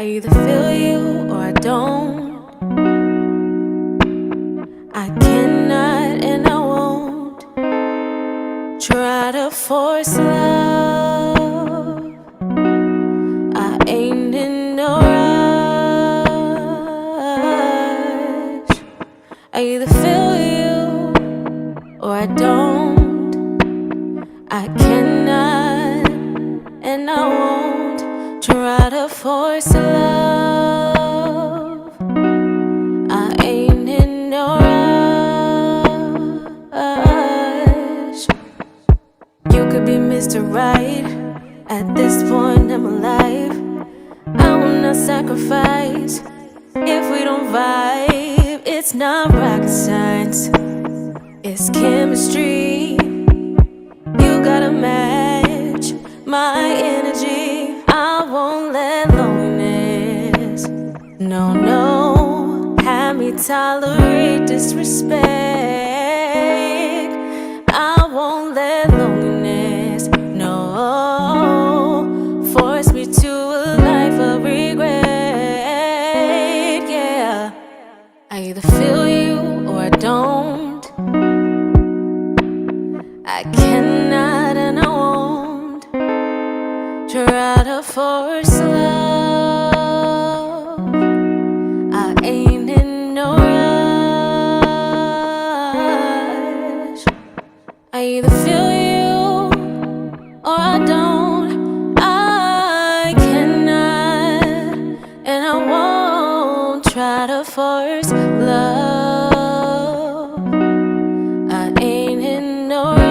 either feel you or I don't. I cannot and I won't try to force love. I ain't in no rush. I either feel you or I don't. I cannot and I won't try to force love. I ain't in no rush. You could be Mr. Right at this point in my life. I will not sacrifice if we don't vibe. It's not rocket science, it's chemistry. You gotta match my energy. I won't let loneliness, no, have me tolerate disrespect. I won't let loneliness, no, force me to a life of regret. Yeah, I either feel you or I don't. I cannot and I won't try to force love. I ain't in no rush. I either feel you or I don't. I cannot and I won't try to force love. I ain't in no rush.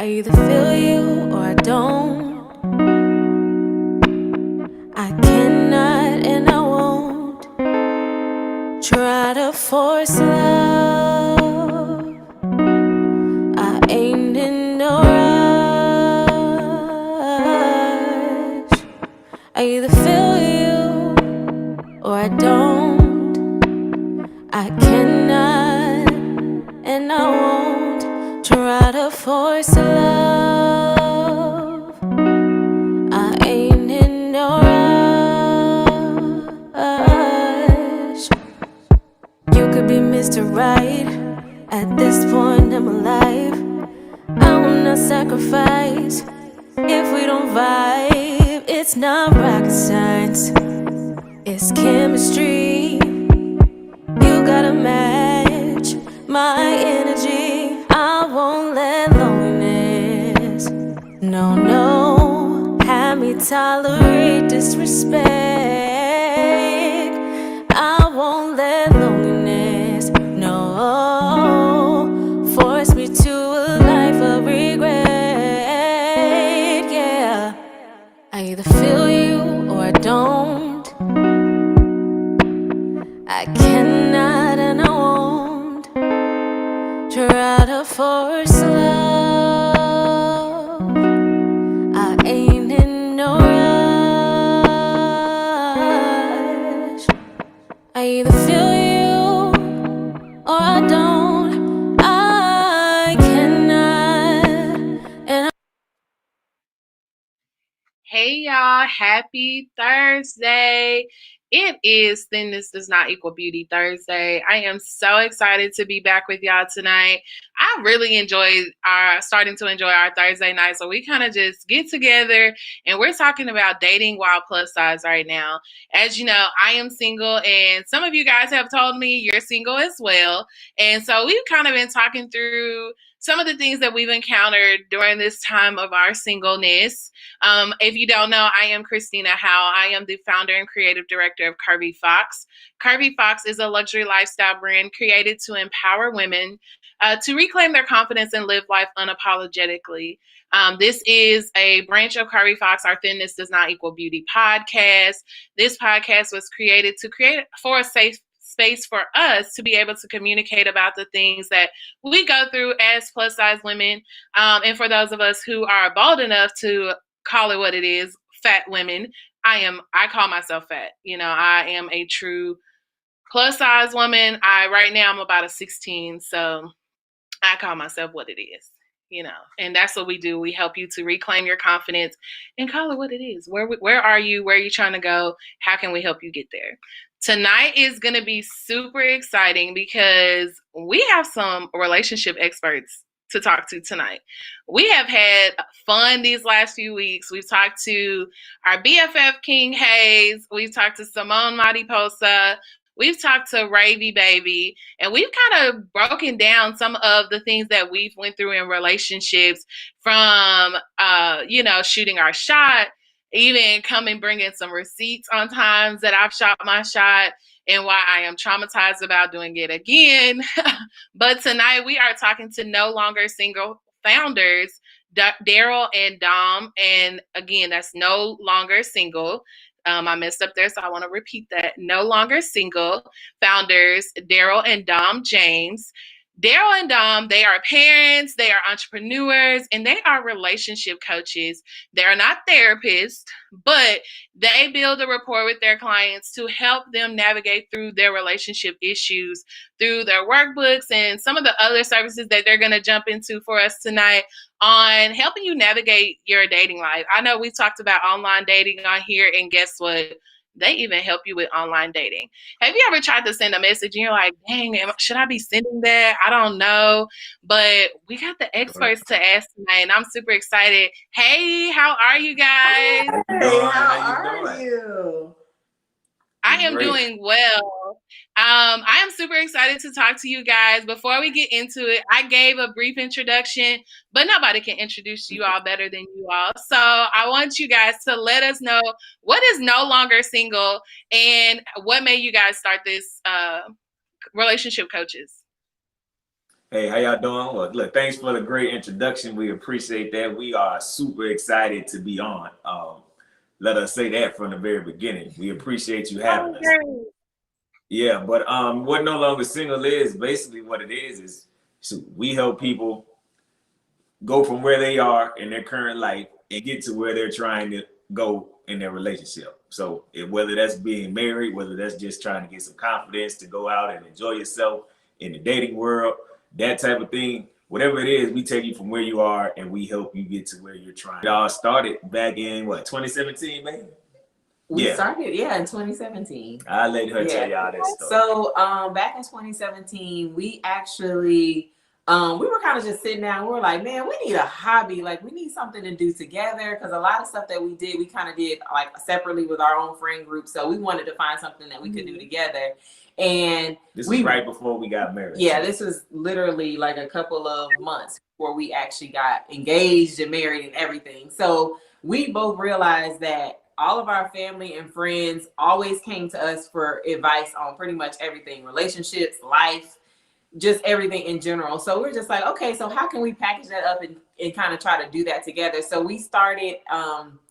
I either feel you or I don't. I cannot and I won't try to force love. I ain't in no rush. I either feel you or I don't. I cannot and I won't try to force love. I ain't in no rush. You could be Mr. Right at this point in my life. I will not sacrifice if we don't vibe. It's not rocket science, it's chemistry. You gotta match my energy. I won't let loneliness, no, no, have me tolerate disrespect. I won't let loneliness, no, force me to a life of regret. Yeah, I either feel you or I don't. I cannot and I won't try to force love. I ain't in no rush. I either feel you or I don't. I cannot and I. Hey y'all, happy Thursday. It is Thinness Does Not Equal Beauty Thursday. I am so excited to be back with y'all tonight. I really starting to enjoy our Thursday night. So we kind of just get together and we're talking about dating while plus size right now. As you know, I am single and some of you guys have told me you're single as well. And so we've kind of been talking through some of the things that we've encountered during this time of our singleness. If you don't know, I am Christina Howe. I am the founder and creative director of Curvy Fox. Curvy Fox is a luxury lifestyle brand created to empower women to reclaim their confidence and live life unapologetically. This is a branch of Curvy Fox, our Thinness Does Not Equal Beauty podcast. This podcast was created for a safe space for us to be able to communicate about the things that we go through as plus size women. And for those of us who are bold enough to call it what it is, fat women. I call myself fat. You know, I am a true plus size woman. Right now I'm about a 16, so I call myself what it is, you know. And that's what we do. We help you to reclaim your confidence and call it what it is. Where are you? Where are you trying to go? How can we help you get there? Tonight is going to be super exciting because we have some relationship experts to talk to tonight. We have had fun these last few weeks. We've talked to our BFF King Hayes. We've talked to Simone Mariposa. We've talked to Ravy Baby, and we've kind of broken down some of the things that we've went through in relationships, from shooting our shot, even coming bringing some receipts on times that I've shot my shot and why I am traumatized about doing it again. But tonight we are talking to no longer single founders, Daryl and Dom. And again, that's no longer single. I messed up there, so I want to repeat that. No longer single founders, Daryl and Dom James. Daryl and Dom, they are parents, they are entrepreneurs, and they are relationship coaches. They're not therapists, but they build a rapport with their clients to help them navigate through their relationship issues through their workbooks and some of the other services that they're going to jump into for us tonight on helping you navigate your dating life. I know we talked about online dating on here, and guess what? They even help you with online dating. Have you ever tried to send a message and you're like, dang, should I be sending that? I don't know. But we got the experts to ask tonight, and I'm super excited. Hey, how are you guys? Hey, how are you? I am doing well. I am super excited to talk to you guys. Before we get into it, I gave a brief introduction, but nobody can introduce you all better than you all. So I want you guys to let us know what is no longer single and what made you guys start this relationship coaches. Hey, how y'all doing? Well, look, thanks for the great introduction. We appreciate that. We are super excited to be on. Let us say that from the very beginning. We appreciate you having us. Yeah, but what No Longer Single is basically what it is so we help people go from where they are in their current life and get to where they're trying to go in their relationship. So whether that's being married, whether that's just trying to get some confidence to go out and enjoy yourself in the dating world, that type of thing, whatever it is, we take you from where you are and we help you get to where you're trying. It all started back in what, 2017, man? We started, in 2017. I'll let her tell y'all that story. So back in 2017, we actually we were kind of just sitting down. We were like, man, we need a hobby. Like, we need something to do together, because a lot of stuff that we did, we kind of did like separately with our own friend group. So we wanted to find something that we could do together. And this was right before we got married. Yeah, this was literally like a couple of months before we actually got engaged and married and everything. So we both realized that all of our family and friends always came to us for advice on pretty much everything, relationships, life, just everything in general. So we're just like, okay, so how can we package that up and kind of try to do that together? So we started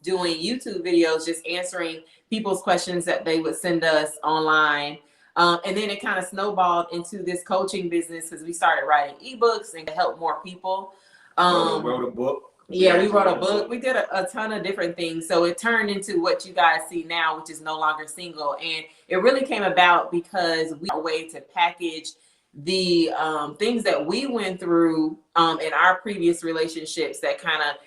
doing YouTube videos, just answering people's questions that they would send us online. And then it kind of snowballed into this coaching business, because we started writing ebooks and to help more people. Wrote a book. Yeah, we wrote a book. We did a ton of different things. So it turned into what you guys see now, which is No Longer Single. And it really came about because we had a way to package the things that we went through in our previous relationships that kind of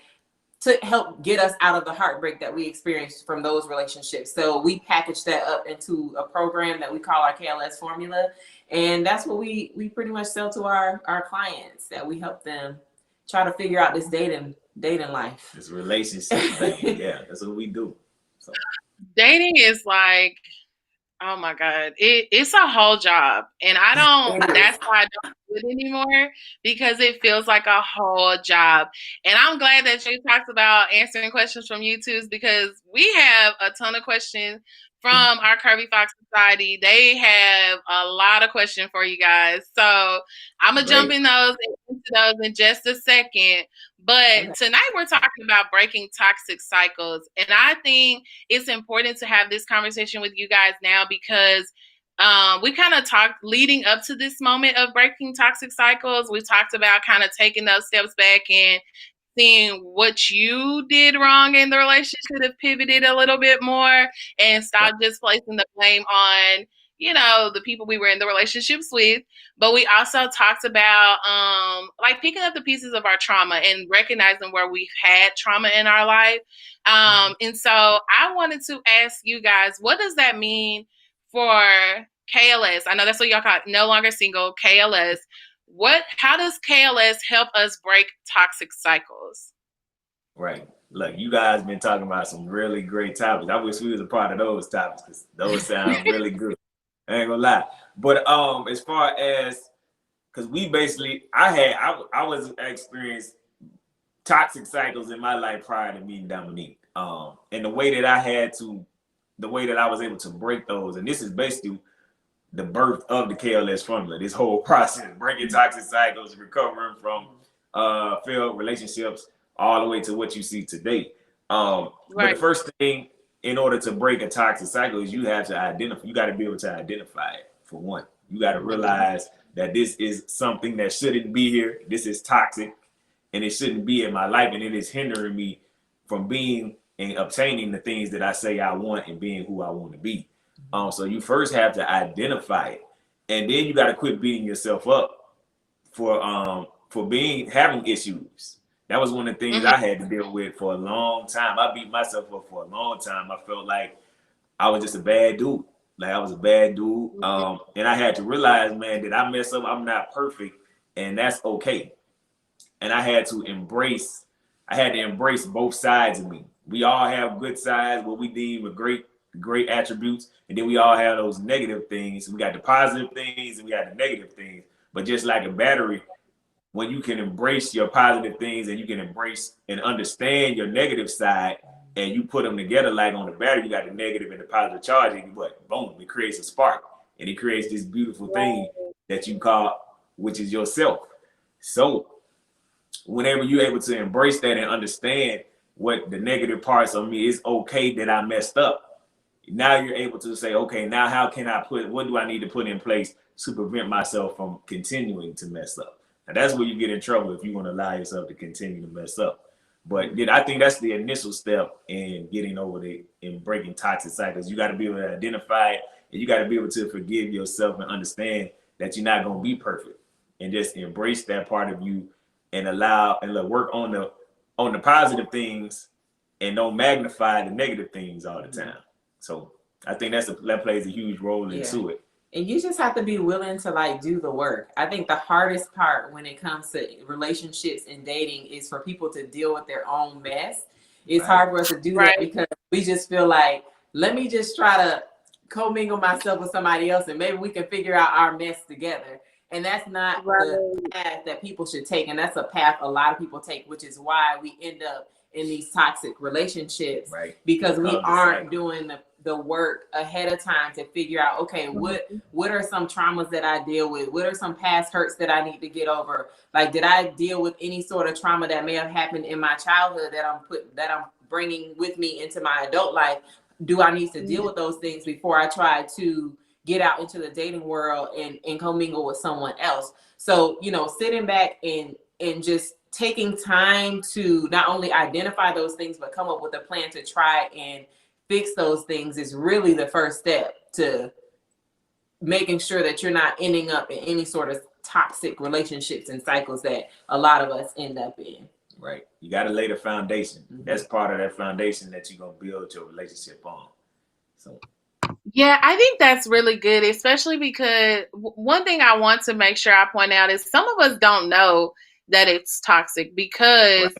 to help get us out of the heartbreak that we experienced from those relationships. So we packaged that up into a program that we call our KLS formula. And that's what we pretty much sell to our clients, that we help them try to figure out this dating life. This relationship thing. Yeah, that's what we do. So dating is like, oh my God, it's a whole job. And that's why I don't do it anymore, because it feels like a whole job. And I'm glad that you talked about answering questions from YouTubes, because we have a ton of questions from our Curvy Fox Society. They have a lot of questions for you guys. So I'm going to jump into those in just a second. But tonight we're talking about breaking toxic cycles. And I think it's important to have this conversation with you guys now, because we kind of talked leading up to this moment of breaking toxic cycles. We talked about kind of taking those steps back and seeing what you did wrong in the relationship, have pivoted a little bit more and stop just placing the blame on, the people we were in the relationships with. But we also talked about like picking up the pieces of our trauma and recognizing where we've had trauma in our life. And so I wanted to ask you guys, what does that mean for KLS? I know that's what y'all call it, No Longer Single, KLS. How does KLS help us break toxic cycles? Right. Look, you guys been talking about some really great topics. I wish we was a part of those topics, because those sound really good. I ain't gonna lie. But as far as, because we basically, I was experienced toxic cycles in my life prior to meeting Dominique. And the way that I was able to break those, and this is basically the birth of the KLS formula, this whole process, breaking toxic cycles, recovering from failed relationships, all the way to what you see today. But the first thing in order to break a toxic cycle is you got to be able to identify it, for one. You got to realize that this is something that shouldn't be here. This is toxic, and it shouldn't be in my life, and it is hindering me from being and obtaining the things that I say I want and being who I want to be. So you first have to identify it, and then you got to quit beating yourself up for having issues. That was one of the things I had to deal with for a long time. I beat myself up for a long time. I felt like I was just a bad dude. Like I was a bad dude. And I had to realize, man, that I mess up. I'm not perfect, and that's okay. And I had to embrace both sides of me. We all have good sides, what we deem a great attributes, and then we all have those negative things. We got the positive things and we got the negative things. But just like a battery, when you can embrace your positive things and you can embrace and understand your negative side, and you put them together, like on the battery, you got the negative and the positive charge, and boom, it creates a spark, and it creates this beautiful thing that you call, which is yourself. So whenever you're able to embrace that and understand what the negative parts of me is, okay that I messed up. Now you're able to say, okay, now how can I what do I need to put in place to prevent myself from continuing to mess up? And that's where you get in trouble if you want to allow yourself to continue to mess up. But I think that's the initial step in getting over in breaking toxic cycles. You got to be able to identify it, and you got to be able to forgive yourself and understand that you're not going to be perfect, and just embrace that part of you and allow and work on the positive things, and don't magnify the negative things all the time. So I think that plays a huge role into it. And you just have to be willing to like do the work. I think the hardest part when it comes to relationships and dating is for people to deal with their own mess. It's hard for us to do that because we just feel like, let me just try to commingle myself with somebody else and maybe we can figure out our mess together. And that's not the path that people should take. And that's a path a lot of people take, which is why we end up in these toxic relationships, because we aren't doing the work ahead of time to figure out, okay, what are some traumas that I deal with? What are some past hurts that I need to get over? Like, did I deal with any sort of trauma that may have happened in my childhood that I'm bringing with me into my adult life? Do I need to deal with those things before I try to get out into the dating world and commingle with someone else? So, sitting back and just taking time to not only identify those things, but come up with a plan to try and fix those things is really the first step to making sure that you're not ending up in any sort of toxic relationships and cycles that a lot of us end up in. Right. You got to lay the foundation. That's part of that foundation that you're going to build your relationship on. So. Yeah, I think that's really good, especially because one thing I want to make sure I point out is some of us don't know that it's toxic because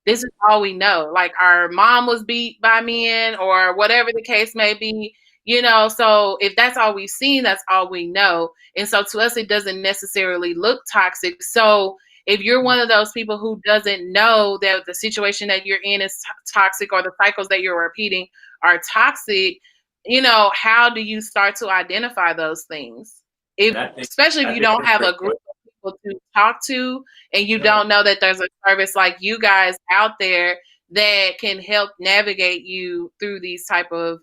this is all we know. Like our mom was beat by men or whatever the case may be, so if that's all we've seen, that's all we know. And so to us, it doesn't necessarily look toxic. So if you're one of those people who doesn't know that the situation that you're in is toxic or the cycles that you're repeating are toxic, how do you start to identify those things? Especially if you don't have a group of people to talk to and you don't know that there's a service like you guys out there that can help navigate you through these type of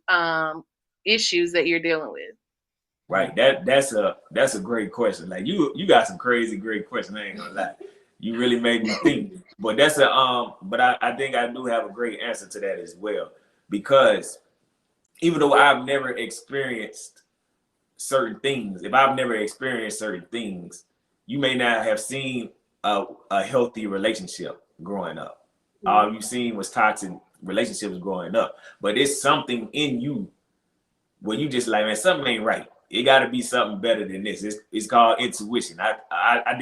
issues that you're dealing with. Right. That's a great question. Like you got some crazy great questions. I ain't gonna lie. You really made me think. But that's but I think I do have a great answer to that as well. Because even though I've never experienced certain things, if I've never experienced certain things, you may not have seen a healthy relationship growing up. All you've seen was toxic relationships growing up. But it's something in you where you just like, man, something ain't right. It got to be something better than this. It's called intuition. I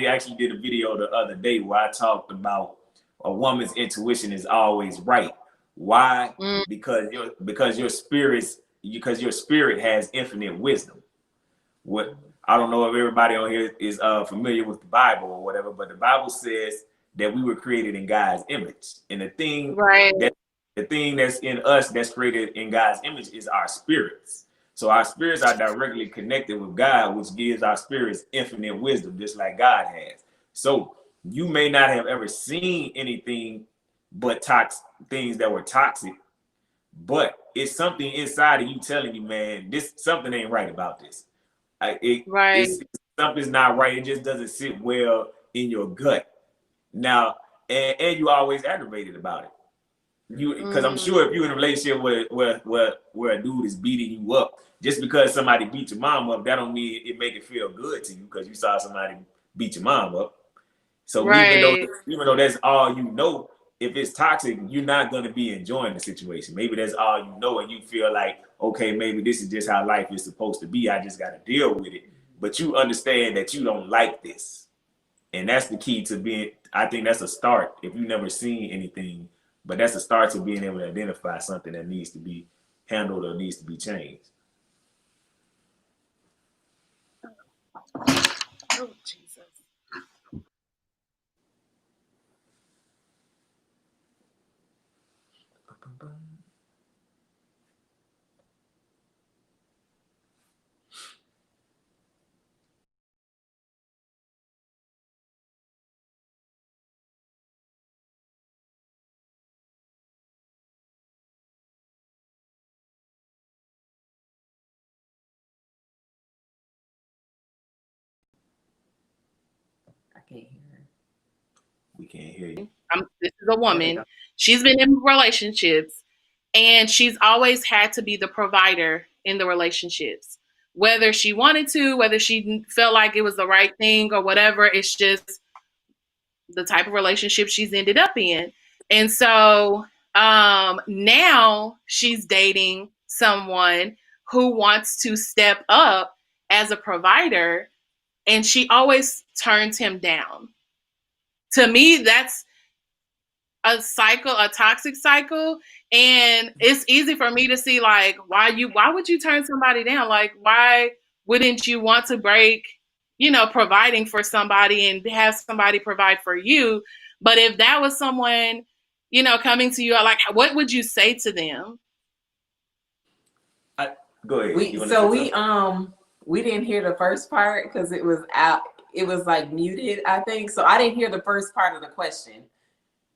actually did a video the other day where I talked about a woman's intuition is always right. Why? Because your spirit has infinite wisdom. What I don't know if everybody on here is familiar with the Bible or whatever, but the Bible says that we were created in God's image, and the thing that's in us that's created in God's image is our spirits. So our spirits are directly connected with God, which gives our spirits infinite wisdom, just like God has. So you may not have ever seen anything but things that were toxic, but it's something inside of you telling you, man, something ain't right about this. Something's not right. It just doesn't sit well in your gut. Now, and you always aggravated about it. Because I'm sure if you're in a relationship where a dude is beating you up, just because somebody beat your mom up, that don't mean it make it feel good to you because you saw somebody beat your mom up. So even though that's all you know, if it's toxic, you're not going to be enjoying the situation. Maybe that's all you know, and you feel like, okay, maybe this is just how life is supposed to be. I just got to deal with it. But you understand that you don't like this. And that's the key to being, I think that's a start if you've never seen anything, but that's a start to being able to identify something that needs to be handled or needs to be changed. Oh, Jesus. We can't hear you. This is a woman. She's been in relationships, and she's always had to be the provider in the relationships. Whether she wanted to, whether she felt like it was the right thing or whatever, it's just the type of relationship she's ended up in. And so now she's dating someone who wants to step up as a provider, and she always turns him down. To me, that's a cycle, a toxic cycle. And it's easy for me to see, like, why would you turn somebody down? Like, why wouldn't you want to break, providing for somebody and have somebody provide for you? But if that was someone, coming to you, like, what would you say to them? Go ahead. We didn't hear the first part because it was out. It was like muted, I think. So I didn't hear the first part of the question.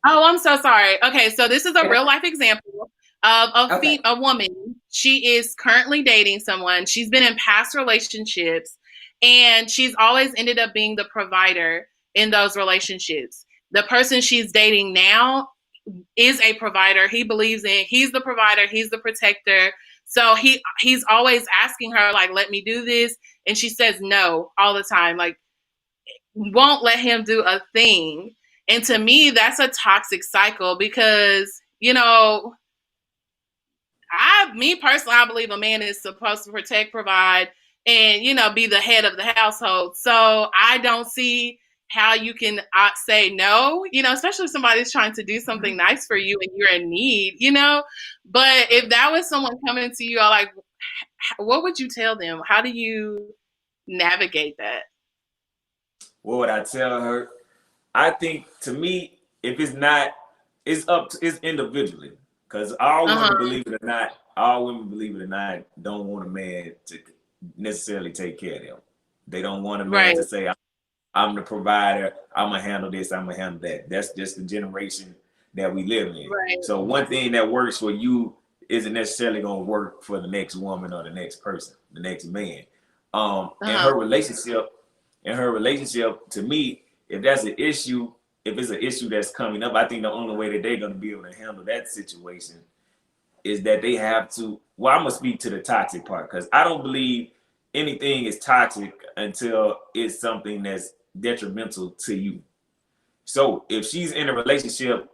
Oh, I'm so sorry. Okay, so this is a real life example of a woman. She is currently dating someone. She's been in past relationships, and she's always ended up being the provider in those relationships. The person she's dating now is a provider. He believes he's the provider, he's the protector. So he's always asking her, like, let me do this. And she says no all the time, like, won't let him do a thing. And to me, that's a toxic cycle because, me personally, I believe a man is supposed to protect, provide, and, be the head of the household. So I don't see how you can say no, especially if somebody's trying to do something nice for you and you're in need, But if that was someone coming to you, like, what would you tell them? How do you navigate that? What would I tell her? I think, to me, if it's not, it's individually. Because all women, believe it or not, don't want a man to necessarily take care of them. They don't want a man to say, I'm the provider, I'm going to handle this, I'm going to handle that. That's just the generation that we live in. Right. So one thing that works for you isn't necessarily going to work for the next woman or the next person, the next man. In her relationship, to me, if that's an issue, if it's an issue that's coming up, I think the only way that they're going to be able to handle that situation is that they have to, well, I'm going to speak to the toxic part, because I don't believe anything is toxic until it's something that's detrimental to you. So if she's in a relationship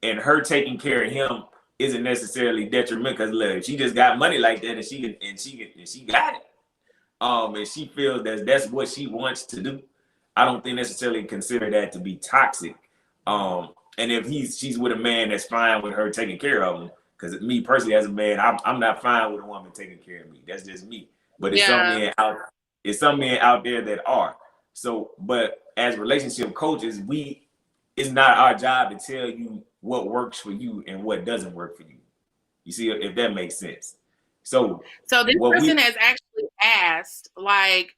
and her taking care of him isn't necessarily detrimental, because look, if she just got money like that and she got it, and she feels that that's what she wants to do, I don't think necessarily consider that to be toxic. And if she's with a man that's fine with her taking care of him, because me personally as a man, I'm not fine with a woman taking care of me. That's just me. But it's some men out there that are. So, but as relationship coaches, it's not our job to tell you what works for you and what doesn't work for you. You see, if that makes sense. So this person has actually asked, like,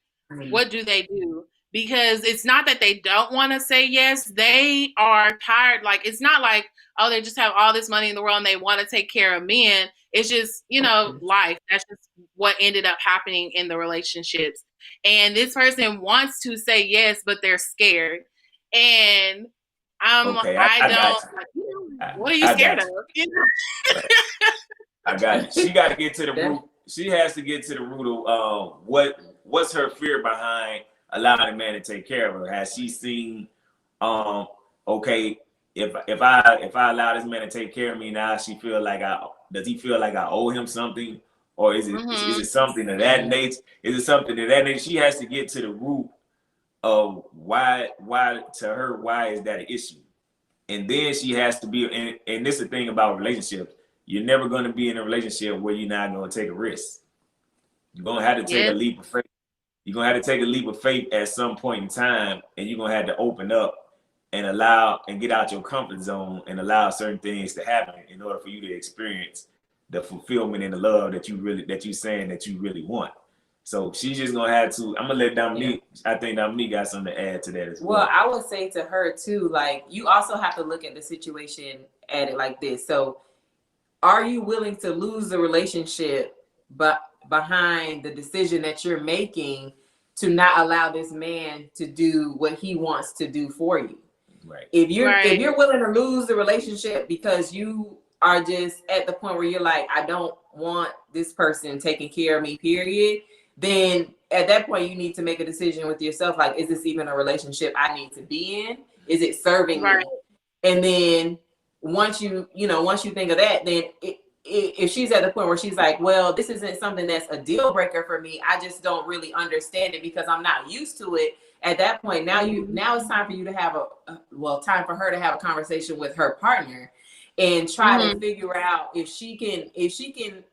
what do they do? Because it's not that they don't want to say yes. They are tired. Like, it's not like, oh, they just have all this money in the world and they want to take care of men. It's just, life. That's just what ended up happening in the relationships. And this person wants to say yes, but they're scared. And what are you scared of? I got it. She got to get to the root. She has to get to the root of what's her fear behind allowing a man to take care of her. Has she seen, okay, if I allow this man to take care of me now, does he feel like I owe him something, or is it something of that nature? Is it something of that nature? She has to get to the root of why is that an issue, and then she has to be. And this is the thing about relationships. You're never going to be in a relationship where you're not going to take a risk. You're going to have to take a leap of faith. You're going to have to take a leap of faith at some point in time, and you're going to have to open up and allow and get out your comfort zone and allow certain things to happen in order for you to experience the fulfillment and the love that you saying that you really want. So she's just going to have to, I'm going to let Dominique, I think Dominique got something to add to that as well. Well, I would say to her too, like, you also have to look at the situation at it like this. So are you willing to lose the relationship but behind the decision that you're making to not allow this man to do what he wants to do for you. Right. If you're willing to lose the relationship because you are just at the point where you're like, I don't want this person taking care of me, period, then at that point you need to make a decision with yourself. Like, is this even a relationship I need to be in? Is it serving me? And then once you think of that, then if she's at the point where she's like, well, this isn't something that's a deal breaker for me, I just don't really understand it because I'm not used to it. At that point, now it's time for you to have time for her to have a conversation with her partner and try to figure out if she can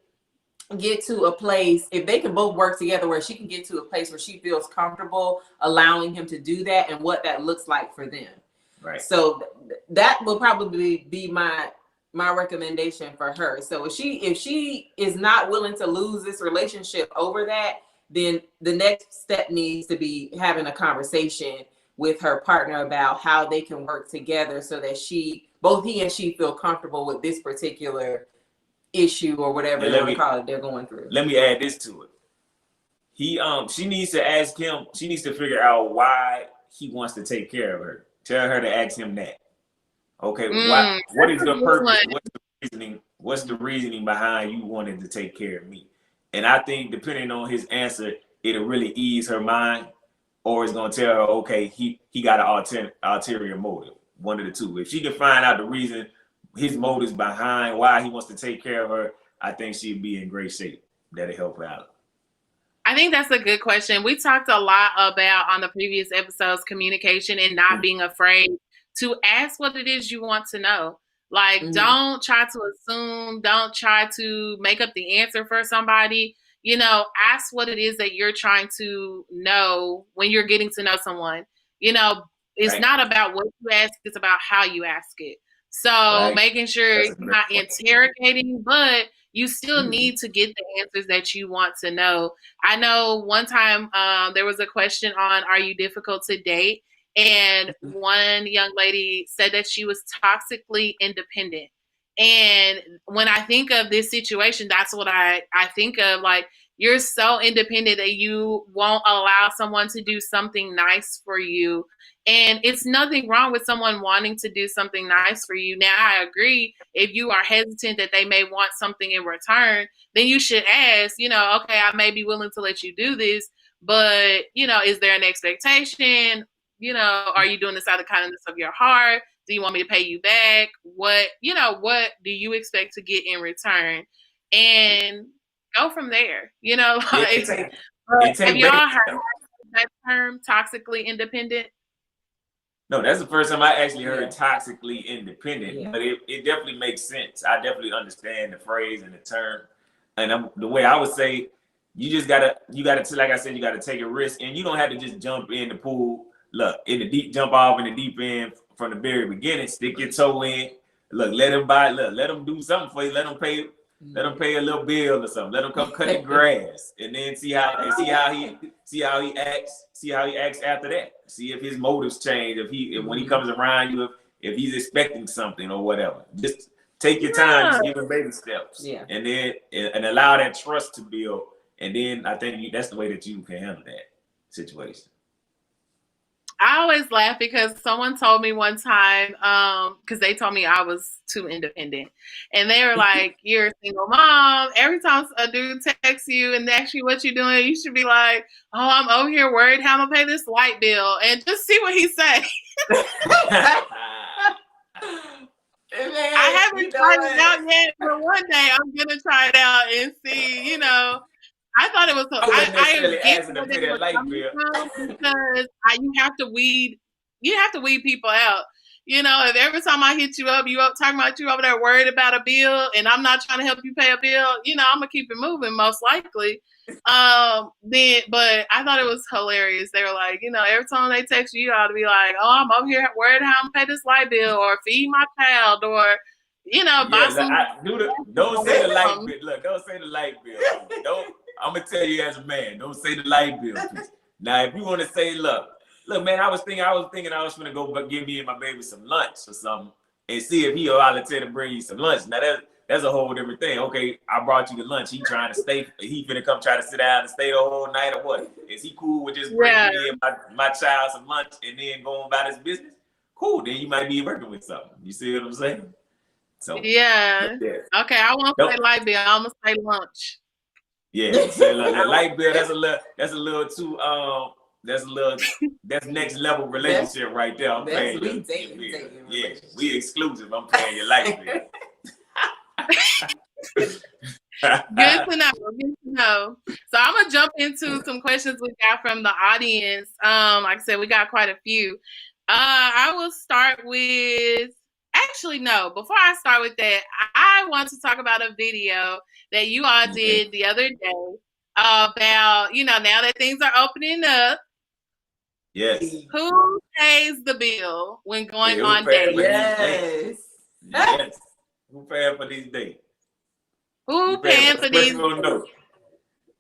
get to a place, if they can both work together where she can get to a place where she feels comfortable allowing him to do that and what that looks like for them. Right. So that will probably be my recommendation for her. So if she is not willing to lose this relationship over that, then the next step needs to be having a conversation with her partner about how they can work together so that both he and she feel comfortable with this particular issue or whatever you want to call it they're going through. Let me add this to it. She needs to ask him, she needs to figure out why he wants to take care of her. Tell her to ask him that. Okay, what is your purpose? What's the reasoning? What's the reasoning behind you wanting to take care of me? And I think depending on his answer, it'll really ease her mind, or it's gonna tell her, okay, he got an ulterior motive. One of the two. If she can find out the reason, his motives behind why he wants to take care of her, I think she'd be in great shape. That'll help her out. I think that's a good question. We talked a lot about on the previous episodes communication and not being afraid to ask what it is you want to know. Like, don't try to assume, don't try to make up the answer for somebody. You know, ask what it is that you're trying to know when you're getting to know someone. You know, it's not about what you ask, it's about how you ask it. So making sure you're not interrogating, but you still need to get the answers that you want to know. I know one time there was a question on, are you difficult to date? And one young lady said that she was toxically independent. And when I think of this situation, that's what I think of. Like, you're so independent that you won't allow someone to do something nice for you. And it's nothing wrong with someone wanting to do something nice for you. Now, I agree, if you are hesitant that they may want something in return, then you should ask, you know, okay, I may be willing to let you do this, but, you know, is there an expectation? You know, are you doing this out of the kindness of your heart? Do you want me to pay you back? What do you expect to get in return? And go from there. You know, like, have y'all heard that term, toxically independent? No, that's the first time I actually heard toxically independent, but it definitely makes sense. I definitely understand the phrase and the term. And the way I would say, you gotta, like I said, you gotta take a risk, and you don't have to just jump in the pool. Look, jump off in the deep end from the very beginning. Stick your toe in. Look, let them do something for you. Let them pay a little bill or something. Let him come cut the grass, and then see how he acts after that. See if his motives change. If when he comes around you, if he's expecting something or whatever. Just take your time. Just give him baby steps, and then allow that trust to build. And then I think that's the way that you can handle that situation. I always laugh because someone told me one time, because they told me I was too independent. And they were like, you're a single mom. Every time a dude texts you and asks you what you're doing, you should be like, oh, I'm over here worried how I'm going to pay this light bill. And just see what he say. I haven't tried it out yet, but one day I'm going to try it out and see, you know. I thought it was. I get to pay that light bill because you have to weed people out. You know, if every time I hit you up talking about you over there worried about a bill, and I'm not trying to help you pay a bill, you know, I'm gonna keep it moving most likely. But I thought it was hilarious. They were like, you know, every time they text you, you ought to be like, oh, I'm over here worried how I'm gonna pay this light bill or feed my child or. You know, buy some. Don't say the light bill. Look, don't say the light bill. I'm gonna tell you as a man, don't say the light bill, please. Now, if you want to say, look, man, I was thinking I was gonna go give me and my baby some lunch or something, and see if he'll volunteer to bring you some lunch. Now that's a whole different thing. Okay, I brought you to lunch. He trying to stay. He finna come try to sit down and stay the whole night or what? Is he cool with just bringing me and my child some lunch and then going about his business? Cool. Then you might be working with something. You see what I'm saying? So yeah. Okay, I won't say light bill. I'm gonna say lunch. Yeah, so like light bill. That's a little too. That's next level relationship right there. I'm paying your bill. Yeah, we exclusive. I'm paying your light bill. Good to know. Good to know. So I'm gonna jump into some questions we got from the audience. Like I said, we got quite a few. I will start with. Actually, no. Before I start with that, I want to talk about a video that you all did the other day about, now that things are opening up. Yes. Who pays the bill when going on dates? Yes. Yes. Who paying for these dates? Who paying for these?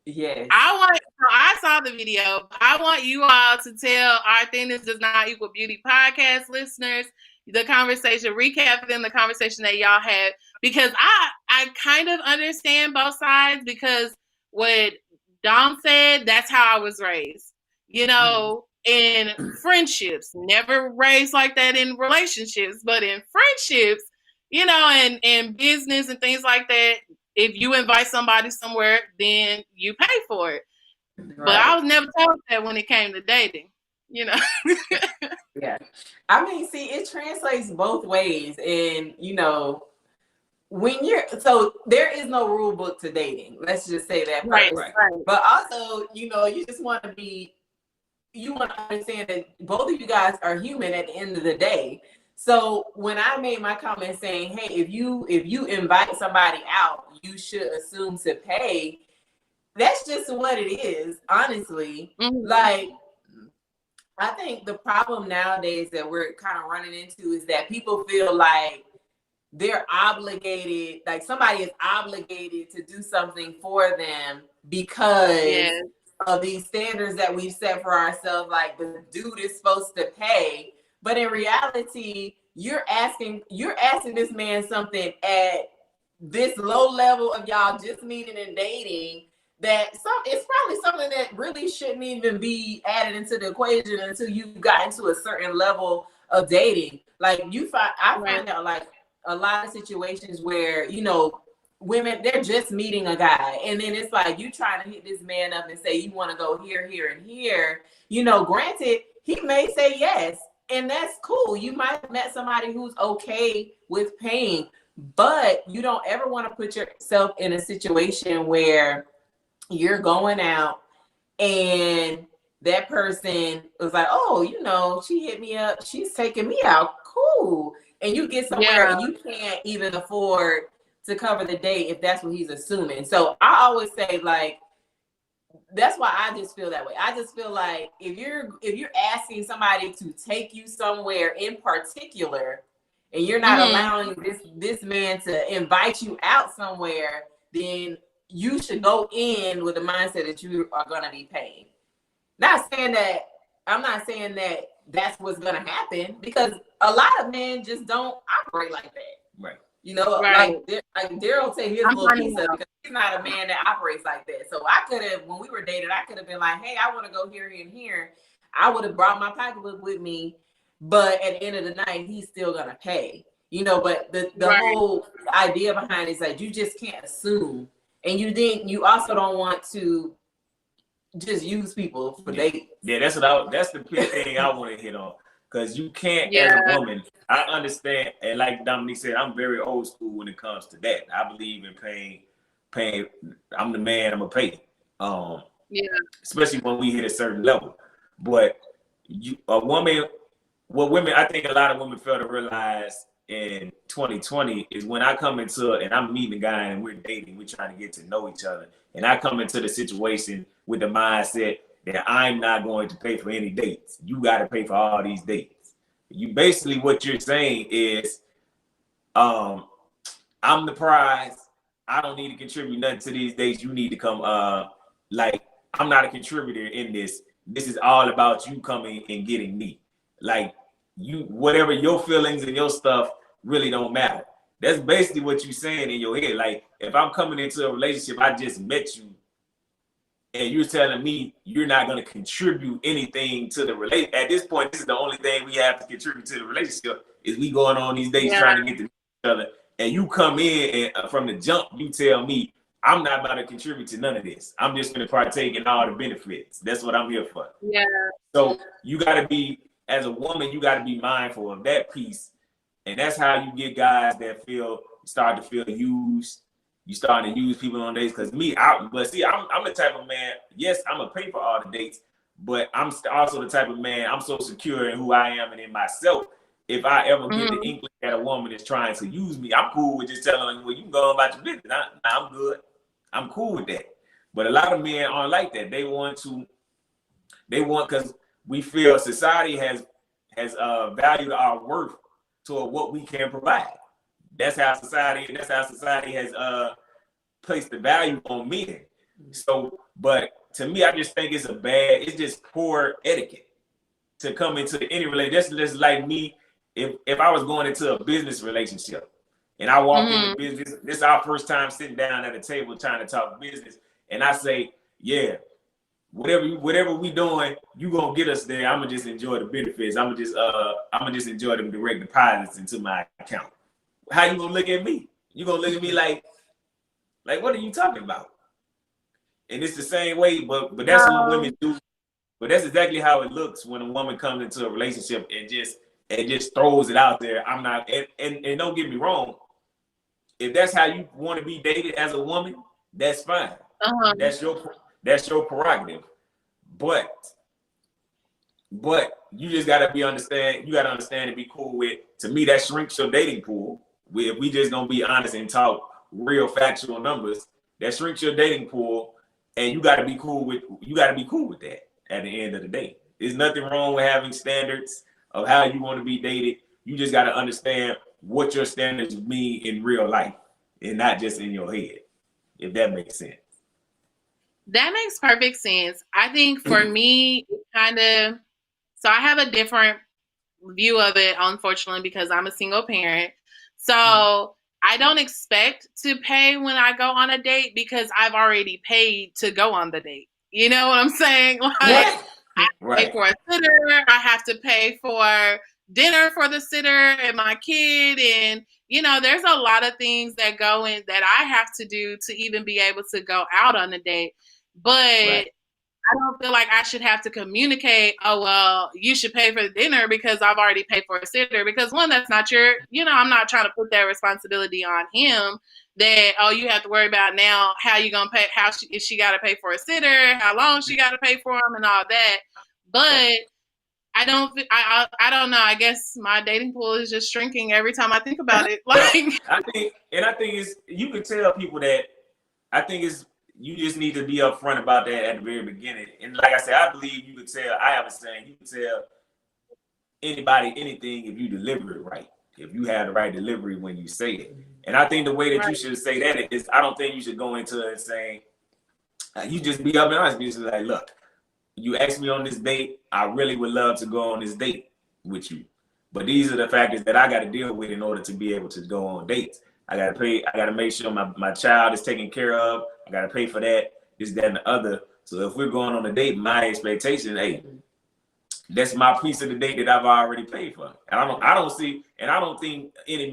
Yes. I saw the video. I want you all to tell our Thinness Does Not Equal Beauty podcast listeners the conversation, recap them the conversation that y'all had, because I kind of understand both sides, because what Dom said, that's how I was raised. In friendships, never raised like that in relationships, but in friendships, and in business and things like that, if you invite somebody somewhere, then you pay for it. Right. But I was never told that when it came to dating, Yeah. I mean, see, it translates both ways. And, there is no rule book to dating. Let's just say that first. Right. But also, you just want to understand that both of you guys are human at the end of the day. So when I made my comment saying, hey, if you invite somebody out, you should assume to pay. That's just what it is, honestly. Mm-hmm. Like, I think the problem nowadays that we're kind of running into is that people feel like they're obligated, like somebody is obligated to do something for them because of these standards that we've set for ourselves, like the dude is supposed to pay. But in reality, you're asking this man something at this low level of y'all just meeting and dating, that it's probably something that really shouldn't even be added into the equation until you got into a certain level of dating. Like I find out like a lot of situations where, women, they're just meeting a guy, and then it's like you trying to hit this man up and say you want to go here, here, and here. Granted, he may say yes, and that's cool. You might have met somebody who's okay with paying, but you don't ever want to put yourself in a situation where you're going out and that person was like, oh, she hit me up, she's taking me out, cool. And you get somewhere and you can't even afford to cover the date if that's what he's assuming. So I always say, like, that's why I just feel that way. I just feel like if you're asking somebody to take you somewhere in particular and you're not allowing this man to invite you out somewhere, then you should go in with the mindset that you are going to be paying. I'm not saying that that's what's going to happen, because a lot of men just don't operate like that. Right. Like Daryl take his little piece of it, because he's not a man that operates like that. So I could have, when we were dating, I could have been like, hey, I want to go here and here. I would have brought my pocketbook with me, but at the end of the night, he's still going to pay. But the whole idea behind it is that you just can't assume. And you also don't want to just use people for dates. Yeah, that's the big thing I want to hit on. Because you can't, as a woman, I understand, and like Dominique said, I'm very old school when it comes to that. I believe in paying. I'm the man, I'm going to pay. Especially when we hit a certain level. But I think a lot of women fail to realize in 2020 is when I come into and I'm meeting a guy and we're dating, we're trying to get to know each other, and I come into the situation with the mindset that I'm not going to pay for any dates. You got to pay for all these dates. You basically, what you're saying is, I'm the prize. I don't need to contribute nothing to these dates. You need to come. Like, I'm not a contributor in this. This is all about you coming and getting me. Like, whatever your feelings and your stuff really don't matter. That's basically what you're saying in your head. Like, if I'm coming into a relationship, I just met you, and you're telling me you're not going to contribute anything to the relationship. At this point, this is the only thing we have to contribute to the relationship is we going on these dates trying to get to each other. And you come in and from the jump, you tell me, I'm not about to contribute to none of this. I'm just going to partake in all the benefits. That's what I'm here for. Yeah. So you got to be, as a woman, you got to be mindful of that piece. And that's how you get guys that start to feel used. You start to use people on dates. Because I'm the type of man, yes, I'm going to pay for all the dates, but I'm also the type of man, I'm so secure in who I am and in myself. If I ever get the inkling that a woman is trying to use me, I'm cool with just telling her, well, you can go on about your business. I'm good. I'm cool with that. But a lot of men aren't like that. They want because we feel society has valued our worth toward what we can provide. That's how society has placed the value on men. So, but to me, I just think it's just poor etiquette to come into any relationship. That's just like me, if I was going into a business relationship and I walk into business, this is our first time sitting down at a table trying to talk business, and I say, yeah, whatever we doing, you gonna get us there. I'm gonna just enjoy the benefits. I'm gonna just enjoy them direct deposits into my account. How you gonna look at me? You gonna look at me like what are you talking about? And it's the same way, but that's what women do. But that's exactly how it looks when a woman comes into a relationship and just throws it out there. I'm not, and don't get me wrong. If that's how you want to be dated as a woman, that's fine. That's your prerogative. But you just gotta understand. You gotta understand and be cool with. To me, that shrinks your dating pool. If we just gonna be honest and talk real factual numbers, that shrinks your dating pool, and you gotta be cool with that. At the end of the day, there's nothing wrong with having standards of how you want to be dated. You just gotta understand what your standards mean in real life, and not just in your head. If that makes sense. That makes perfect sense. I think for me, so I have a different view of it, unfortunately, because I'm a single parent. So I don't expect to pay when I go on a date because I've already paid to go on the date. You know what I'm saying? Like, I have to pay for a sitter. I have to pay for dinner for the sitter and my kid. And, there's a lot of things that go in that I have to do to even be able to go out on a date. But I don't feel like I should have to communicate, oh, well, you should pay for the dinner because I've already paid for a sitter. Because one, that's not I'm not trying to put that responsibility on him that, oh, you have to worry about now how you going to pay, if she got to pay for a sitter, how long she got to pay for him and all that. But I don't know. I guess my dating pool is just shrinking every time I think about it. Like, I think it's, you can tell people that. I think it's, you just need to be upfront about that at the very beginning. And like I said, I believe you could tell, I have a saying, you can tell anybody anything if you deliver it right. If you have the right delivery when you say it. And I think the way that you should say that is, I don't think you should go into it saying, you just be up and honest. You just like, look, you asked me on this date. I really would love to go on this date with you. But these are the factors that I got to deal with in order to be able to go on dates. I got to pay. I got to make sure my child is taken care of. I got to pay for that, this, that, and the other. So if we're going on a date, my expectation, hey, that's my piece of the date that I've already paid for. And I don't think any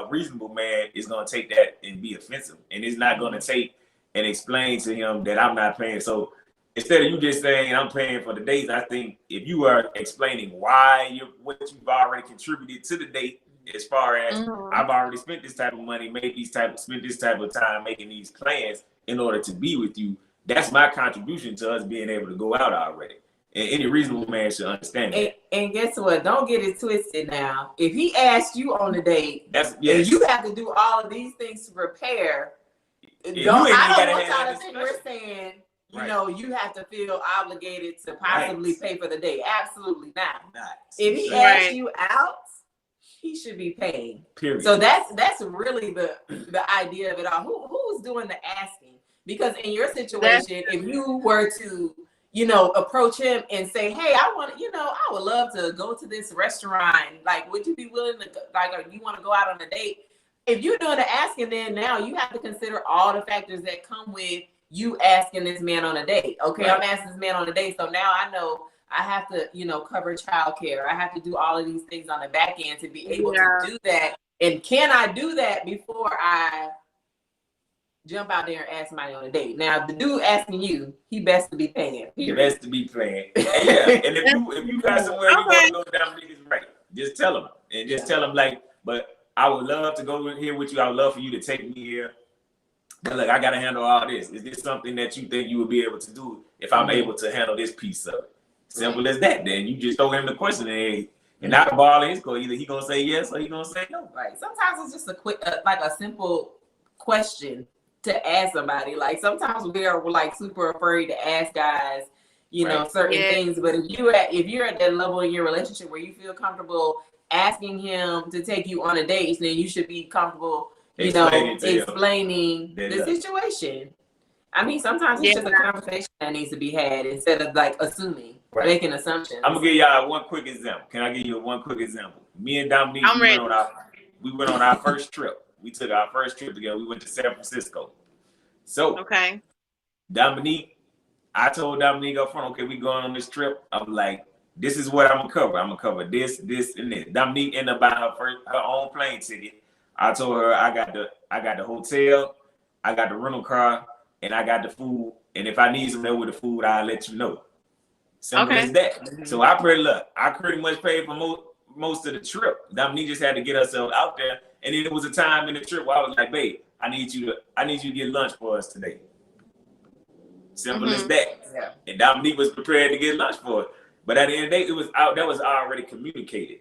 reasonable man is going to take that and be offensive. And is not going to take and explain to him that I'm not paying. So instead of you just saying I'm paying for the dates, I think if you are explaining what you've already contributed to the date, as far as I've already spent this type of money, spent this type of time making these plans in order to be with you. That's my contribution to us being able to go out already. And any reasonable man should understand that. And guess what? Don't get it twisted now. If he asked you on a date, and you have to do all of these things to prepare, I don't want y'all to think we're saying, you have to feel obligated to possibly pay for the date. Absolutely not. If he asks you out, he should be paying. Period. So that's really the idea of it all. Who's doing the asking? Because in your situation, if you were to, approach him and say, hey, I would love to go to this restaurant. Like, would you be willing to, or you want to go out on a date? If you're doing the asking, then now you have to consider all the factors that come with you asking this man on a date. Okay, right. I'm asking this man on a date, so now I know I have to, cover childcare. I have to do all of these things on the back end to be able to do that. And can I do that before I jump out there and ask somebody on a date? Now, the dude asking you, he best to be paying. He best to be paying. And and if you got somewhere you want to go down, niggas right. Just tell him. And just tell him, like, but I would love to go here with you. I would love for you to take me here. But look, I got to handle all this. Is this something that you think you would be able to do if I'm able to handle this piece of it? Simple as that. Then you just throw him the question and not the ball in his court. Either he gonna say yes or he gonna say no. Right. Sometimes it's just a quick, like a simple question to ask somebody. Like sometimes we are like super afraid to ask guys, certain things. But if you're at that level in your relationship where you feel comfortable asking him to take you on a date, then you should be comfortable, explaining the situation. I mean, sometimes it's just a conversation that needs to be had instead of like assuming, making assumptions. I'm gonna give y'all one quick example. Can I give you one quick example? Me and Dominique, we went on our first trip. We took our first trip together. We went to San Francisco. So, Dominique, I told Dominique up front, okay, we going on this trip. I'm like, this is what I'm gonna cover. I'm gonna cover this, and this. Dominique ended up buying her own plane ticket. I told her I got the hotel, I got the rental car, and I got the food. And if I need some help with the food, I'll let you know. Simple as that. So I pretty much paid for most of the trip. Dominique just had to get herself out there. And then it was a time in the trip where I was like, babe, I need you to get lunch for us today. Simple as that. Yeah. And Dominique was prepared to get lunch for it. But at the end of the day, that was already communicated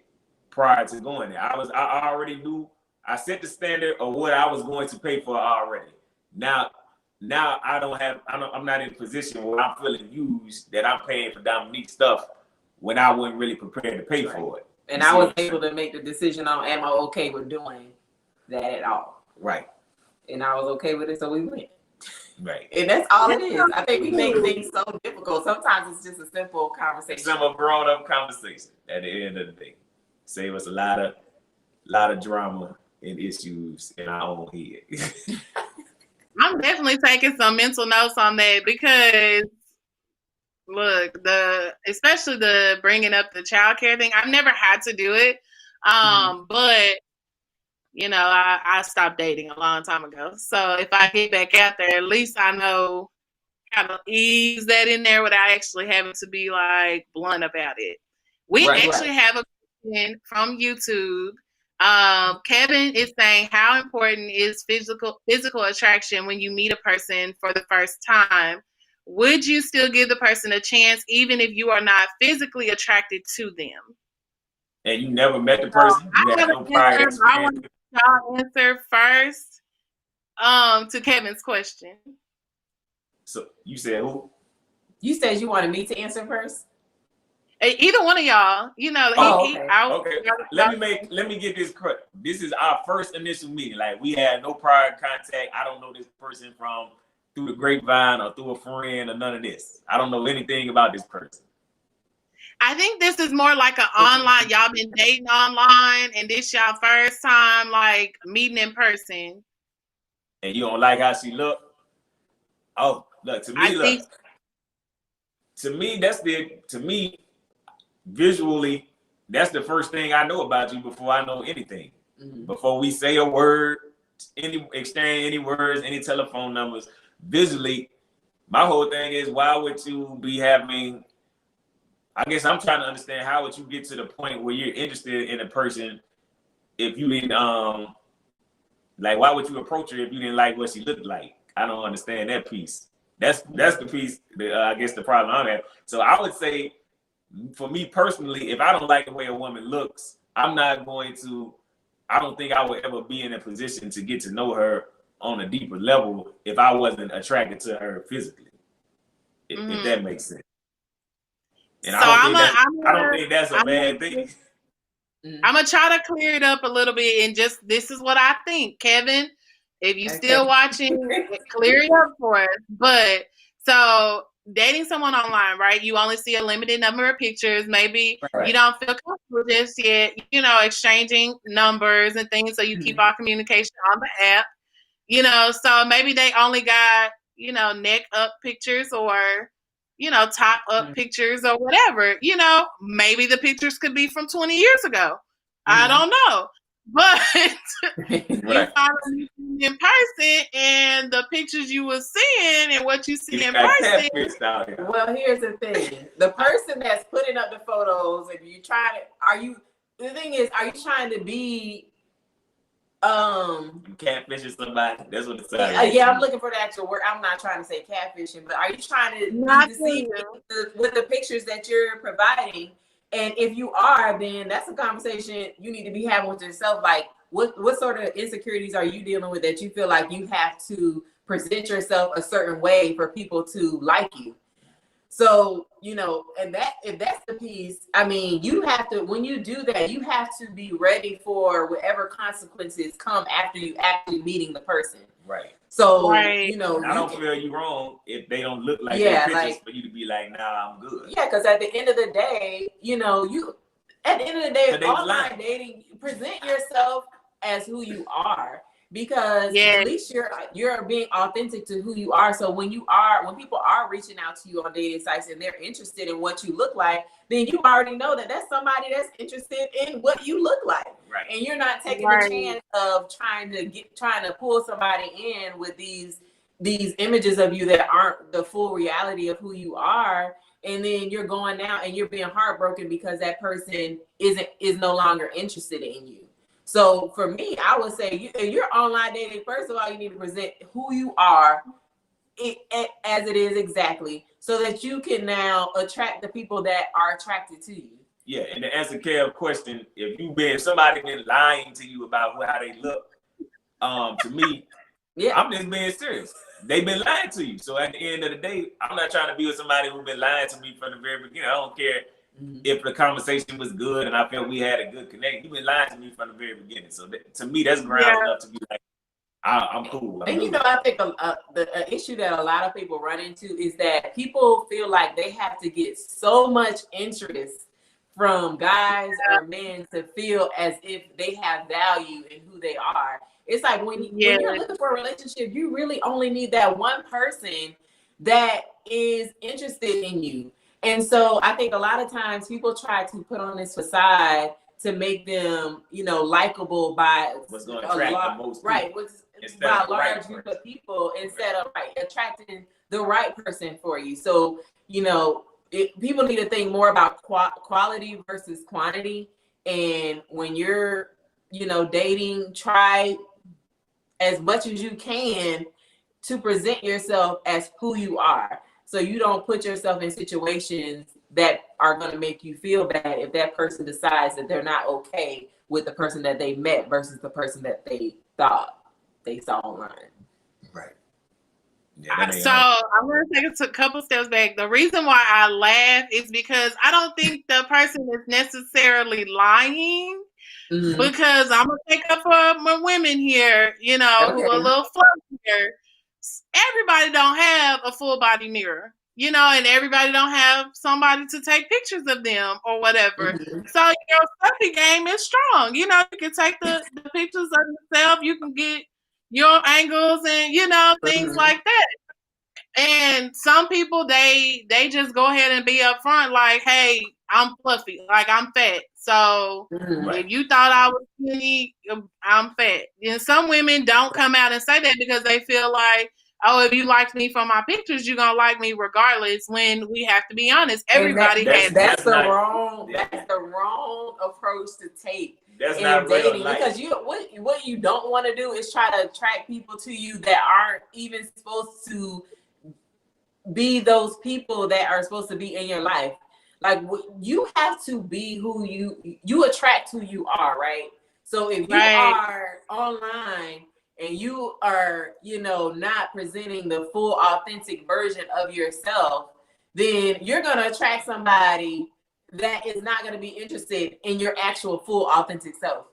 prior to going there. I already knew. I set the standard of what I was going to pay for already. Now I'm not in a position where I'm feeling used that I'm paying for Dominique stuff when I wasn't really prepared to pay for it. And I was able to make the decision on, am I okay with doing that at all? Right. And I was okay with it, so we went. Right. And that's all it is. I think we make things so difficult. Sometimes it's just a simple conversation. Simple grown-up conversation at the end of the day. Save us a lot of drama and issues in our own head. I'm definitely taking some mental notes on that because look, especially the bringing up the childcare thing. I've never had to do it. But I stopped dating a long time ago. So if I get back out there, at least I know how to ease that in there without actually having to be like blunt about it. We actually have a question from YouTube. Kevin is saying, how important is physical attraction when you meet a person for the first time? Would you still give the person a chance even if you are not physically attracted to them? And you never met the person? You have no prior experience? I want y'all answer first to Kevin's question. So you said who? You said you wanted me to answer first? Either one of y'all, okay. Let me get this correct. This is our first initial meeting. Like we had no prior contact. I don't know this person through the grapevine or through a friend or none of this. I don't know anything about this person. I think this is more like an online. Y'all been dating online, and this y'all first time like meeting in person. And you don't like how she look? Oh, look to me, visually, that's the first thing I know about you before I know anything. Mm-hmm. Before we say a word, exchange any words, any telephone numbers, visually, my whole thing is, why would you be having, I guess I'm trying to understand, how would you get to the point where you're interested in a person if you didn't, why would you approach her if you didn't like what she looked like? I don't understand that piece. That's the piece that I guess the problem I'm at. So I would say, for me personally, if I don't like the way a woman looks, I don't think I would ever be in a position to get to know her on a deeper level if I wasn't attracted to her physically. If that makes sense. And so I don't think that's a bad thing. I'm going to try to clear it up a little bit and just, this is what I think. Kevin, if you're still watching, clear it up for us. But so dating someone online, right? You only see a limited number of pictures. Maybe Right. you don't feel comfortable just yet, exchanging numbers and things. So you keep our communication on the app, so maybe they only got, neck up pictures or, top up pictures or whatever, maybe the pictures could be from 20 years ago. I don't know. But you finally see in person, and the pictures you were seeing and what you see in person. Well, here's the thing: the person that's putting up the photos, if you trying to, the thing is, are you trying to be, catfishing somebody? That's what it sounds. Yeah, I'm looking for the actual word. I'm not trying to say catfishing, but are you trying to be deceived with the pictures that you're providing? And if you are, then that's a conversation you need to be having with yourself. Like, what sort of insecurities are you dealing with that you feel like you have to present yourself a certain way for people to like you? So, and that, if that's the piece, I mean, you have to, when you do that, you have to be ready for whatever consequences come after you actually meeting the person. Right. So, right. I don't feel you wrong if they don't look like their pictures for you to be like, nah, I'm good. Yeah, because at the end of the day, at the end of the day, online dating, present yourself as who you are. Because at least you're being authentic to who you are. So when people are reaching out to you on dating sites and they're interested in what you look like, then you already know that that's somebody that's interested in what you look like. Right. And you're not taking the chance of trying to pull somebody in with these images of you that aren't the full reality of who you are. And then you're going out and you're being heartbroken because that person is no longer interested in you. So for me, I would say if you're online dating, first of all, you need to present who you are as it is exactly, so that you can now attract the people that are attracted to you. Yeah, and to answer Kel's question, if somebody been lying to you about how they look, to me, I'm just being serious. They've been lying to you. So at the end of the day, I'm not trying to be with somebody who's been lying to me from the very beginning. I don't care if the conversation was good and I felt we had a good connection. You've been lying to me from the very beginning. So to me, that's ground enough to be like, I'm cool. And I think the issue that a lot of people run into is that people feel like they have to get so much interest from guys or men to feel as if they have value in who they are. It's like when you're looking for a relationship, you really only need that one person that is interested in you. And so I think a lot of times people try to put on this facade to make them, likable by what's going to attract the most people. Right, by a large group of people instead of attracting the right person for you. So, people need to think more about quality versus quantity. And when you're, dating, try as much as you can to present yourself as who you are. So you don't put yourself in situations that are going to make you feel bad if that person decides that they're not okay with the person that they met versus the person that they thought they saw online. Right. Yeah, so I'm going to take it a couple steps back. The reason why I laugh is because I don't think the person is necessarily lying. Mm-hmm. Because I'm going to take up for my women here, who are a little fluffy here. Everybody don't have a full body mirror, and everybody don't have somebody to take pictures of them or whatever. Mm-hmm. So your selfie game is strong. You can take the pictures of yourself. You can get your angles and, things like that. And some people, they just go ahead and be upfront like, hey, I'm fluffy, like I'm fat. So if you thought I was skinny, I'm fat. And some women don't come out and say that because they feel like, oh, if you liked me from my pictures, you're gonna like me regardless. When we have to be honest, everybody that's the wrong approach to take. That's not dating real life. Because what you don't want to do is try to attract people to you that aren't even supposed to be those people that are supposed to be in your life. Like, you have to be who you attract who you are, right? So if you are online and you are, not presenting the full authentic version of yourself, then you're going to attract somebody that is not going to be interested in your actual full authentic self,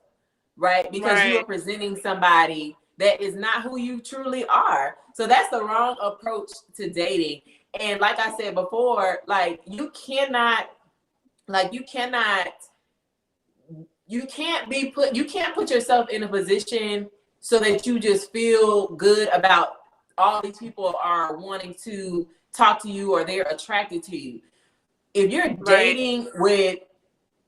right? Because you are presenting somebody that is not who you truly are. So that's the wrong approach to dating. And like I said before, like you can't put yourself in a position so that you just feel good about all these people are wanting to talk to you or they're attracted to you. If you're dating with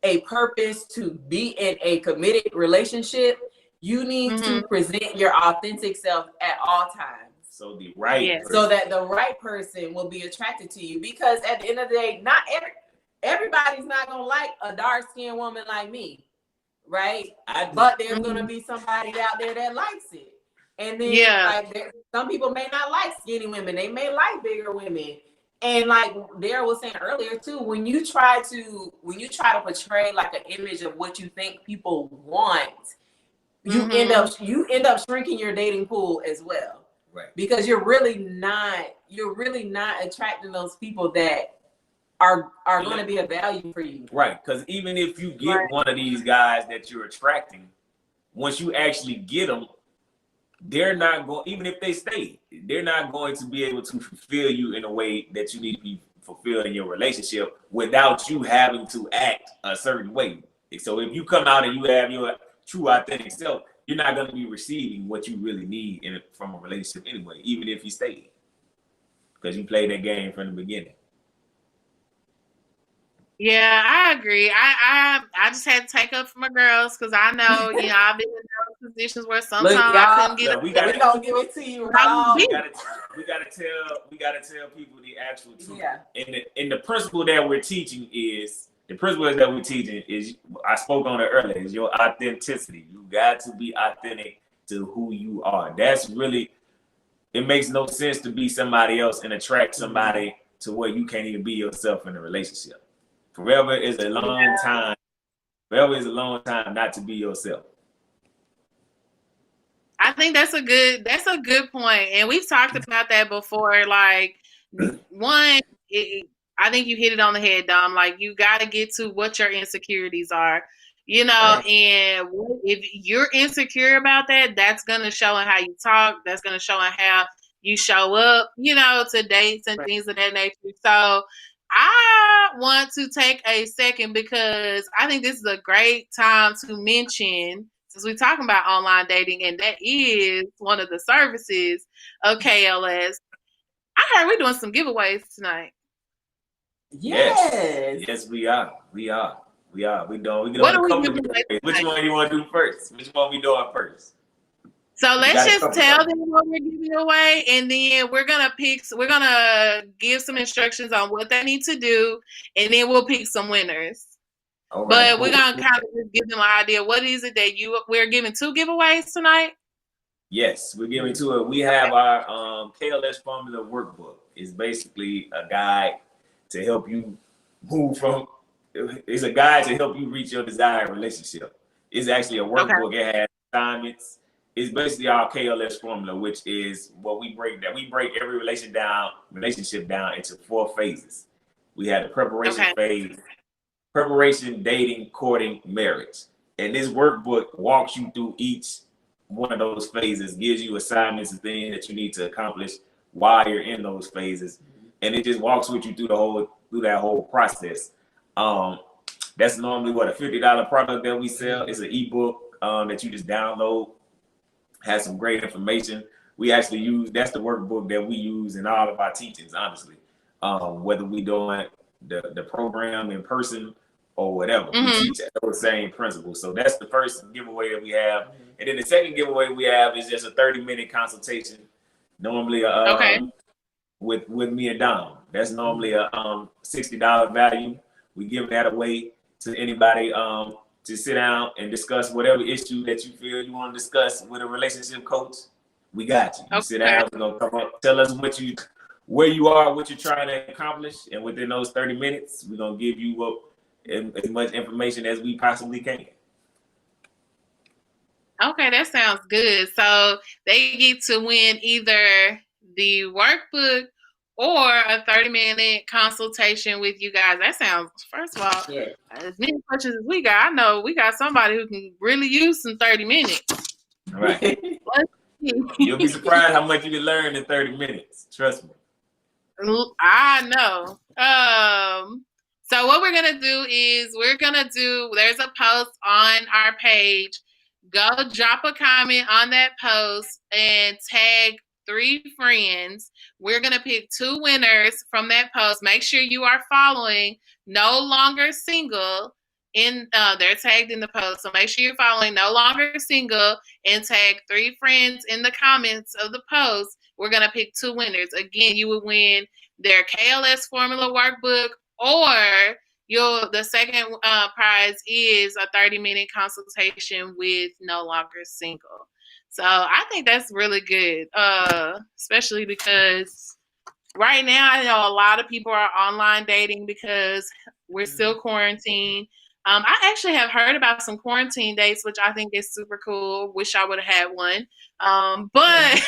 a purpose to be in a committed relationship, you need to present your authentic self at all times. So the right person. So that the right person will be attracted to you. Because at the end of the day, not everybody's not gonna like a dark-skinned woman like me, right? But there's gonna be somebody out there that likes it. And then like some people may not like skinny women, they may like bigger women. And like Daryl was saying earlier too, when you try to portray like an image of what you think people want, you end up shrinking your dating pool as well. Right. Because you're really not attracting those people that are going to be a value for you. Right. Because even if you get one of these guys that you're attracting, once you actually get them, they're not going, even if they stay, they're not going to be able to fulfill you in a way that you need to be fulfilled in your relationship without you having to act a certain way. So if you come out and you have your true authentic self, you're not going to be receiving what you really need from a relationship anyway, even if you stay, because you played that game from the beginning. Yeah, I agree. I just had to take up for my girls because I know, I've been in those positions where sometimes I couldn't get we gonna give it to you. We gotta tell people the actual truth. Yeah. And the principle that we're teaching is I spoke on it earlier, is your authenticity. You got to be authentic to who you are. That's really, it makes no sense to be somebody else and attract somebody to where you can't even be yourself in a relationship. Forever is a long time. Forever is a long time not to be yourself. I think that's a good point. And we've talked about that before. Like, one, I think you hit it on the head, Dom. Like, you got to get to what your insecurities are, and if you're insecure about that, that's going to show in how you talk. That's going to show in how you show up, to dates and things of that nature. So I want to take a second because I think this is a great time to mention, since we're talking about online dating, and that is one of the services of KLS. I heard we're doing some giveaways tonight. Yes, we are. We doing a couple of giveaways. Which one do you want to do first? Which one we doing first? So let's just tell them what we're giving away, and then we're gonna give some instructions on what they need to do, and then we'll pick some winners. Right, but we're gonna kind of just give them an idea. What is it that we're giving 2 giveaways tonight? Yes, we're giving 2. We have our KLS Formula Workbook. It's basically a guide to help you it's a guide to help you reach your desired relationship. It's actually a workbook. It has assignments. It's basically our KLS formula, which is what we break down. We break every relationship down into 4 phases. We have the preparation phase, preparation, dating, courting, marriage. And this workbook walks you through each one of those phases, gives you assignments and things that you need to accomplish while you're in those phases. And it just walks with you through that whole process. That's normally a $50 product that we sell. It's an ebook that you just download. Has some great information. We actually that's the workbook that we use in all of our teachings, honestly. Whether we doing the program in person or whatever, we teach those same principles. So that's the first giveaway that we have. And then the second giveaway we have is just a 30-minute consultation, normally with me and Dom. That's normally a $60 value. We give that away to anybody to sit down and discuss whatever issue that you feel you want to discuss with a relationship coach. We got you. You sit down, we're gonna come up, tell us where you are, what you're trying to accomplish, and within those 30 minutes, we're gonna give you as much information as we possibly can. Okay, that sounds good. So they get to win either the workbook or a 30-minute consultation with you guys. That sounds, first of all, as many questions as we got, I know we got somebody who can really use some 30 minutes. Right. You'll be surprised how much you can learn in 30 minutes. Trust me. I know. So what we're gonna do is there's a post on our page. Go drop a comment on that post and tag 3 friends. We're gonna pick 2 winners from that post. Make sure you are following No Longer Single. They're tagged in the post. So make sure you're following No Longer Single and tag 3 friends in the comments of the post. We're gonna pick 2 winners. Again, you would win their KLS formula workbook, or the second prize is a 30-minute consultation with No Longer Single. So I think that's really good, especially because right now I know a lot of people are online dating because we're still quarantined. I actually have heard about some quarantine dates, which I think is super cool. Wish I would have had one. But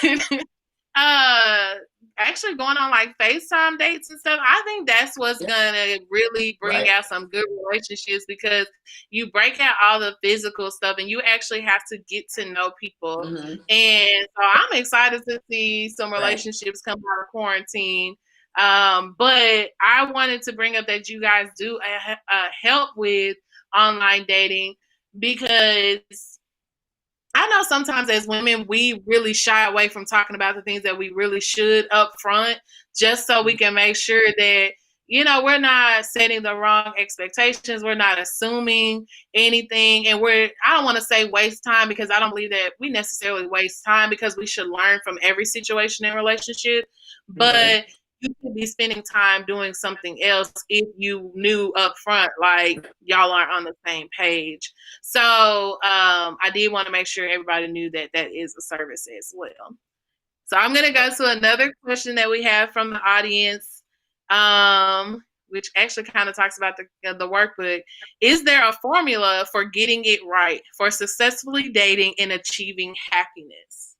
actually going on like FaceTime dates and stuff, I think that's what's gonna really bring out some good relationships, because you break out all the physical stuff and you actually have to get to know people. And so I'm excited to see some relationships come out of quarantine. But I wanted to bring up that you guys do help with online dating, because I know sometimes as women, we really shy away from talking about the things that we really should up front, just so we can make sure that, we're not setting the wrong expectations. We're not assuming anything. And I don't want to say waste time, because I don't believe that we necessarily waste time, because we should learn from every situation and relationship. But you could be spending time doing something else if you knew up front, like y'all aren't on the same page. So I did want to make sure everybody knew that that is a service as well. So I'm going to go to another question that we have from the audience, which actually kind of talks about the workbook. Is there a formula for getting it right, for successfully dating and achieving happiness?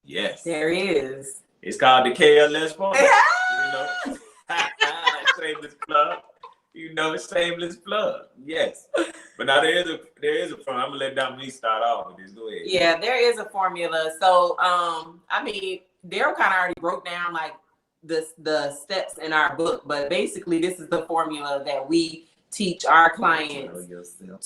Yes. There is. It's called the KLS formula. Shameless plug. Shameless plug. Yes. But now there is a formula. I'm gonna let Dominique start off with this. Go ahead. Yeah, there is a formula. So Daryl kind of already broke down like the steps in our book, but basically this is the formula that we teach our clients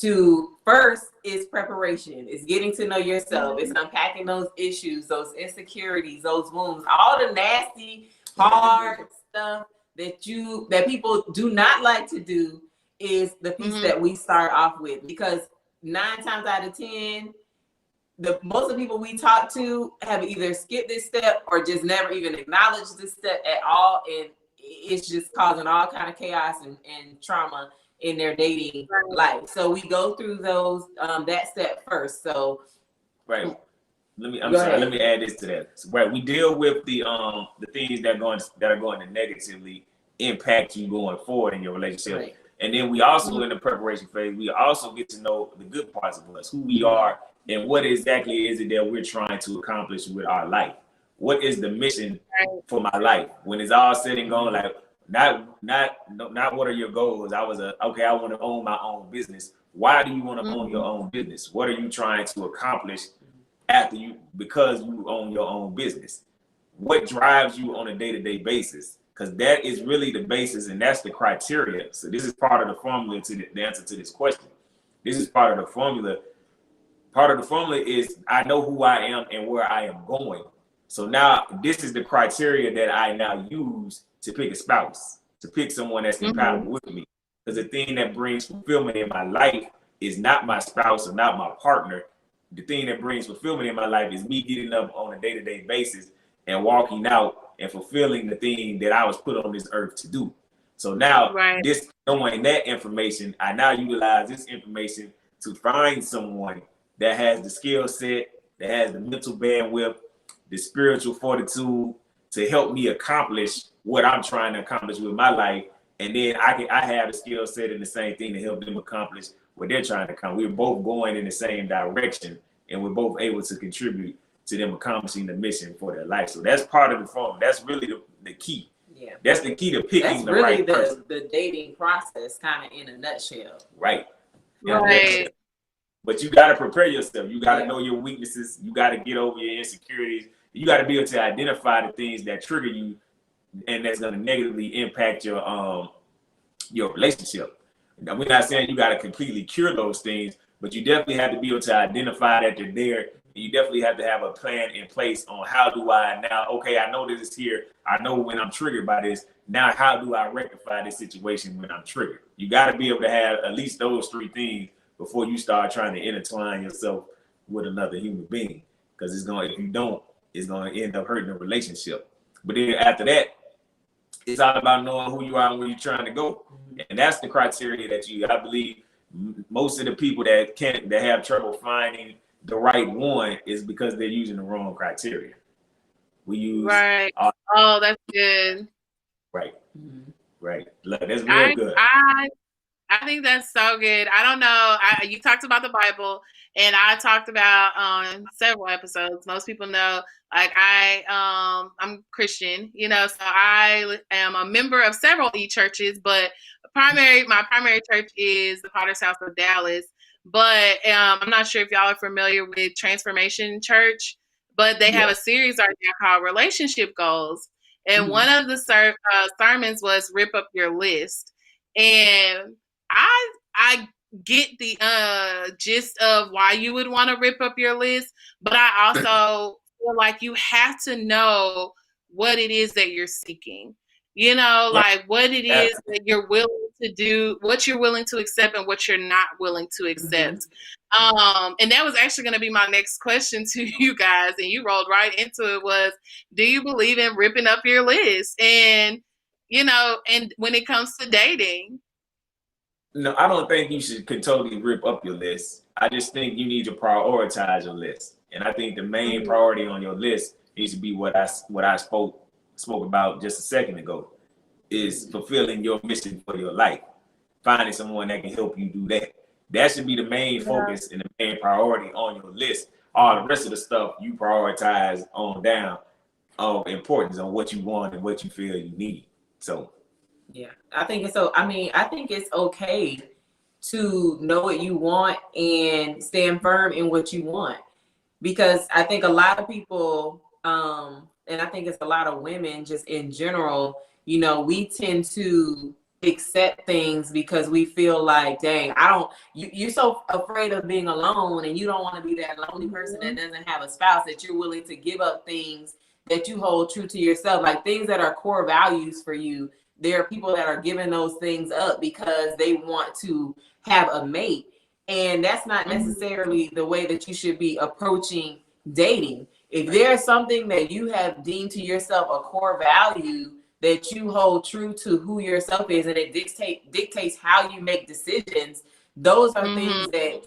to. First is preparation. It's getting to know yourself. It's unpacking those issues, those insecurities, those wounds, all the nasty, hard stuff that people do not like to do is the piece that we start off with, because 9 times out of 10, most of the people we talk to have either skipped this step or just never even acknowledged this step at all, and it's just causing all kind of chaos and trauma in their dating life. So we go through those that step first. So let me add this to that. So, we deal with the things that are going to negatively impact you going forward in your relationship. And then we also, in the preparation phase, we also get to know the good parts of us, who we are, and what exactly is it that we're trying to accomplish with our life. What is the mission for my life? When it's all said and gone, like not what are your goals? I want to own my own business. Why do you want to own your own business? What are you trying to accomplish because you own your own business? What drives you on a day-to-day basis? Because that is really the basis, and that's the criteria. So this is part of the formula to the answer to this question. This is part of the formula. Part of the formula is I know who I am and where I am going. So now this is the criteria that I now use to pick a spouse, to pick someone that's compatible with me. Because the thing that brings fulfillment in my life is not my spouse or not my partner. The thing that brings fulfillment in my life is me getting up on a day-to-day basis and walking out and fulfilling the thing that I was put on this earth to do. So now, this knowing that information, I now utilize this information to find someone that has the skill set, that has the mental bandwidth, the spiritual fortitude to help me accomplish what I'm trying to accomplish with my life. And then I have the skill set and the same thing to help them accomplish what they're trying to accomplish. We're both going in the same direction, and we're both able to contribute to them accomplishing the mission for their life. So that's part of the formula. That's really the key. Yeah. That's the key to picking the right person. The dating process, kind of in a nutshell. Right. Right. But you got to prepare yourself. You got to know your weaknesses. You got to get over your insecurities. You got to be able to identify the things that trigger you, and that's going to negatively impact your relationship. Now, we're not saying you got to completely cure those things, but you definitely have to be able to identify that they're there. And you definitely have to have a plan in place on how do I now, okay, I know this is here. I know when I'm triggered by this. Now, how do I rectify this situation when I'm triggered? You got to be able to have at least those three things before you start trying to intertwine yourself with another human being. Because if you don't, it's going to end up hurting the relationship. But then after that, it's all about knowing who you are and where you're trying to go. And that's the criteria that I believe most of the people that have trouble finding the right one is because they're using the wrong criteria. We use right. Oh, that's good. Right. Right. Look, that's real good. I think that's so good. I don't know. You talked about the Bible, and I talked about on several episodes. Most people know, like I'm Christian, so I am a member of several churches, but my primary church is the Potter's House of Dallas. But I'm not sure if y'all are familiar with Transformation Church, but they have a series right now called Relationship Goals, and one of the sermons was Rip Up Your List, and I get the gist of why you would want to rip up your list, but I also feel like you have to know what it is that you're seeking. Like what it is that you're willing to do, what you're willing to accept, and what you're not willing to accept. And that was actually going to be my next question to you guys, and you rolled right into it. Was, do you believe in ripping up your list? And and when it comes to dating. No, I don't think you could totally rip up your list. I just think you need to prioritize your list. And I think the main priority on your list needs to be what I spoke about just a second ago, is fulfilling your mission for your life. Finding someone that can help you do that. That should be the main focus and the main priority on your list. All the rest of the stuff you prioritize on down of importance on what you want and what you feel you need. So yeah, I think it's okay to know what you want and stand firm in what you want, because I think a lot of people, and I think it's a lot of women just in general, we tend to accept things because we feel like, dang, you're so afraid of being alone, and you don't want to be that lonely person that doesn't have a spouse, that you're willing to give up things that you hold true to yourself, like things that are core values for you. There are people that are giving those things up because they want to have a mate. And that's not necessarily the way that you should be approaching dating. If there's something that you have deemed to yourself a core value that you hold true to who yourself is, and it dictates how you make decisions, those are things that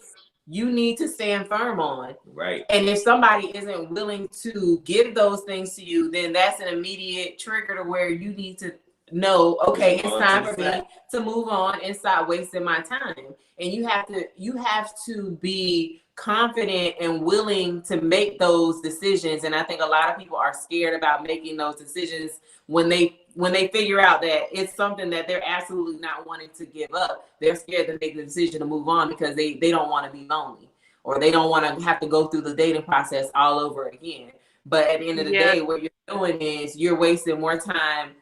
you need to stand firm on. Right. And if somebody isn't willing to give those things to you, then that's an immediate trigger to where you need to know, okay, it's time for me to move on and stop wasting my time. And you have to be confident and willing to make those decisions. And I think a lot of people are scared about making those decisions when they figure out that it's something that they're absolutely not wanting to give up. They're scared to make the decision to move on because they don't want to be lonely, or they don't want to have to go through the dating process all over again. But at the end of the day, what you're doing is you're wasting more time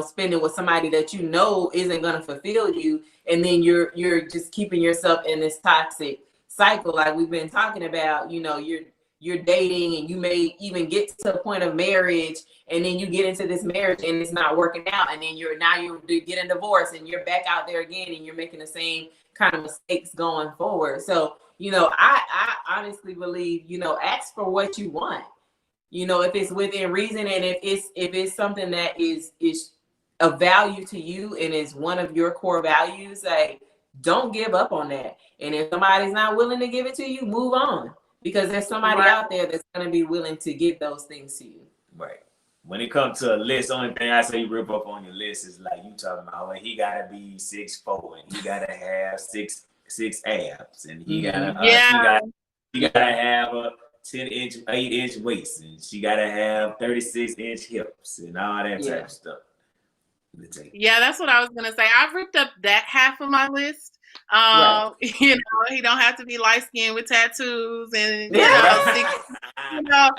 spending with somebody that isn't going to fulfill you, and then you're just keeping yourself in this toxic cycle, like we've been talking about. You're dating, and you may even get to the point of marriage, and then you get into this marriage and it's not working out, and then you're getting divorced, and you're back out there again, and you're making the same kind of mistakes going forward. So I honestly believe, ask for what you want. If it's within reason, and if it's something that is of value to you and is one of your core values, like, don't give up on that. And if somebody's not willing to give it to you, move on, because there's somebody out there that's going to be willing to give those things to you. Right. When it comes to a list, only thing I say rip up on your list is like you talking about, well, he gotta be 6'4" and he gotta have six abs, and he gotta he gotta have a 10-inch, 8-inch waist, and she gotta have 36-inch hips and all that type of stuff. Yeah, that's what I was gonna say. I've ripped up that half of my list. You know, he don't have to be light skinned with tattoos and Yeah. you know,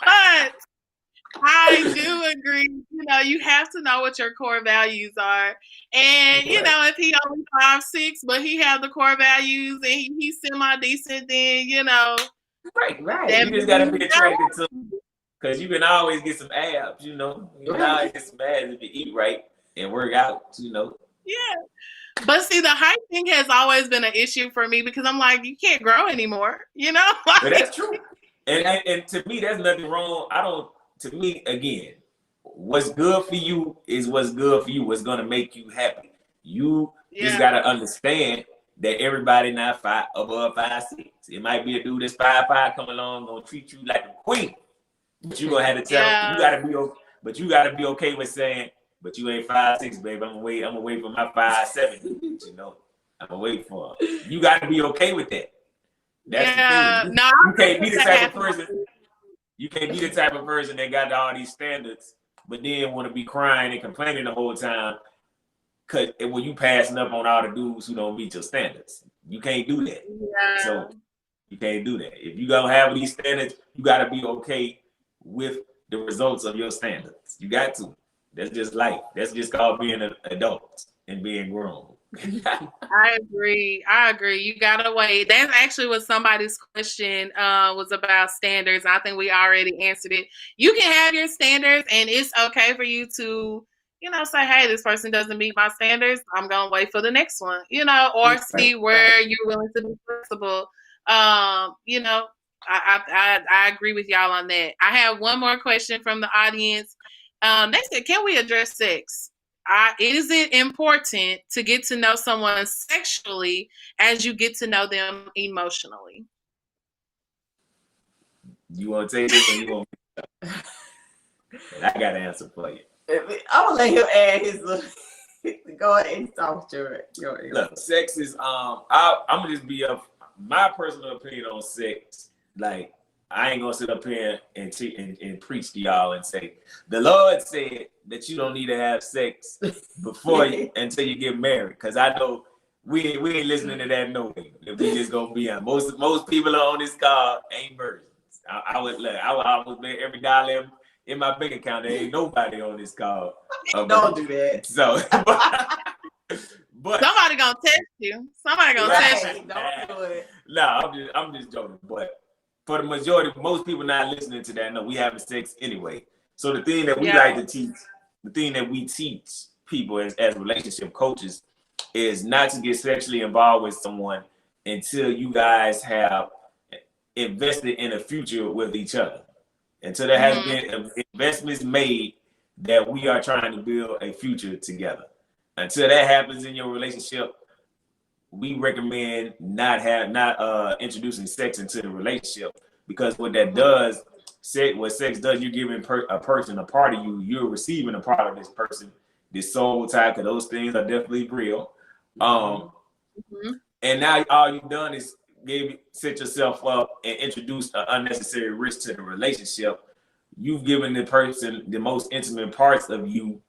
but I do agree. You know, you have to know what your core values are. And, you know, if he only 5'6", but he have the core values and he's semi-decent, then, you know. Right. You just got to be attracted to him. Because you can always get some abs, you know. You can always get some abs if you eat right and work out, you know. Yeah. But see, the height thing has always been an issue for me because I'm like, you can't grow anymore, you know? Like, but that's true. And to me, there's nothing wrong. To me, again, what's good for you is what's good for you. What's going to make you happy. You just got to understand that everybody not above 5'6". It might be a dude that's 5'5" come along, going to treat you like a queen. But you going to have to tell him, you got to be okay with saying, but you ain't 5'6", babe. I'm going to wait for my 5'7", you know. I'm going to wait for him. You got to be okay with that. That's the thing. You can't be the type of person. You can't be the type of person that got all these standards, but then want to be crying and complaining the whole time. Cause when you passing up on all the dudes who don't meet your standards, you can't do that. Yeah. So you can't do that. If you gonna have these standards, you gotta be okay with the results of your standards. You got to. That's just life. That's just called being an adult and being grown. I agree. You gotta wait. That's actually what somebody's question was about, standards. I think we already answered it. You can have your standards, and it's okay for you to, you know, say, hey, this person doesn't meet my standards. I'm gonna wait for the next one, you know, or see where you're willing to be flexible. You know, I agree with y'all on that. I have one more question from the audience. They said, can we address sex? Is it important to get to know someone sexually as you get to know them emotionally? You want to take this or you want me to? I got an answer for you. I'm going to let him add his go ahead and talk your Look, sex is, I'm going to just be up. My personal opinion on sex, like, I ain't gonna sit up here and preach to y'all and say the Lord said that you don't need to have sex before until you get married. Cause I know we ain't listening to that no way. If we just gonna be on, most people are on this call ain't virgins. I would almost bet every dollar in my bank account. There ain't nobody on this call. Don't do that. So, but somebody gonna test you. Somebody gonna test you. Don't do it. No, I'm just joking, but. For the majority, most people not listening to that, no, we having sex anyway. So the thing that we like to teach, the thing that we teach people as relationship coaches is not to get sexually involved with someone until you guys have invested in a future with each other. Until there has been investments made that we are trying to build a future together. Until that happens in your relationship, we recommend not introducing sex into the relationship, because what that does, what sex does, you're giving a person a part of you. You're receiving a part of this person, this soul tie, because those things are definitely real. And now all you've done is set yourself up and introduce an unnecessary risk to the relationship. You've given the person the most intimate parts of you,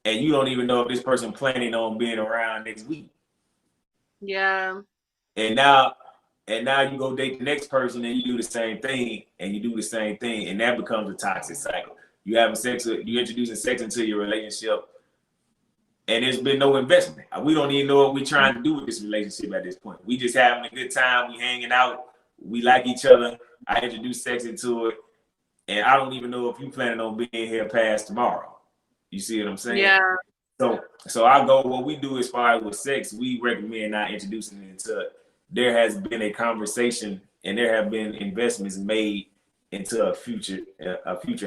and you don't even know if this person planning on being around next week. Yeah. And now you go date the next person and you do the same thing, and that becomes a toxic cycle. You introducing sex into your relationship, and there's been no investment. We don't even know what we're trying to do with this relationship at this point. We just having a good time, we hanging out, we like each other. I introduce sex into it, and I don't even know if you planning on being here past tomorrow. You see what I'm saying? Yeah. So I go, what we do as far as with sex, we recommend not introducing it until there has been a conversation and there have been investments made into a future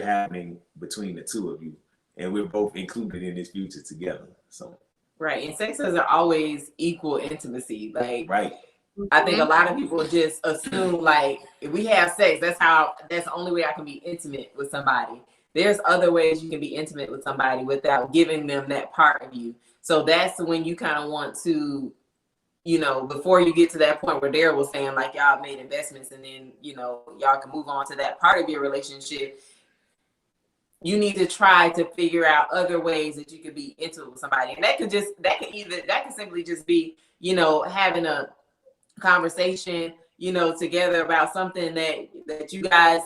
happening between the two of you. And we're both included in this future together. So right. And sex doesn't always equal intimacy. Like, right. I think a lot of people just assume, like, if we have sex, that's the only way I can be intimate with somebody. There's other ways you can be intimate with somebody without giving them that part of you. So that's when you kind of want to, you know, before you get to that point where Daryl was saying, like, y'all made investments and then, you know, y'all can move on to that part of your relationship. You need to try to figure out other ways that you could be intimate with somebody. And that can simply just be having a conversation, together about something that you guys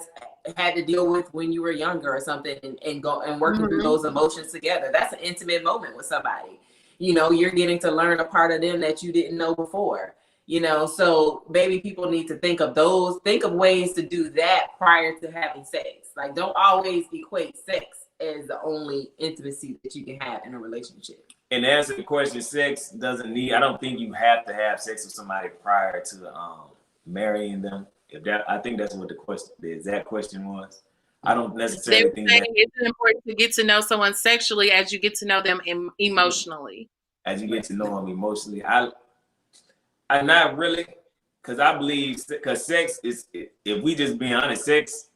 had to deal with when you were younger or something, and go and working through those emotions together. That's an intimate moment with somebody. You're getting to learn a part of them that you didn't know before. So maybe people need to think of ways to do that prior to having sex. Like, don't always equate sex as the only intimacy that you can have in a relationship. And to answer the question, sex doesn't need, I don't think you have to have sex with somebody prior to marrying them. I think that's what the exact question was. I don't necessarily think that it's important to get to know someone sexually as you get to know them emotionally. As you get to know them emotionally, I'm not really, because I believe, because sex is, if we just being honest, sex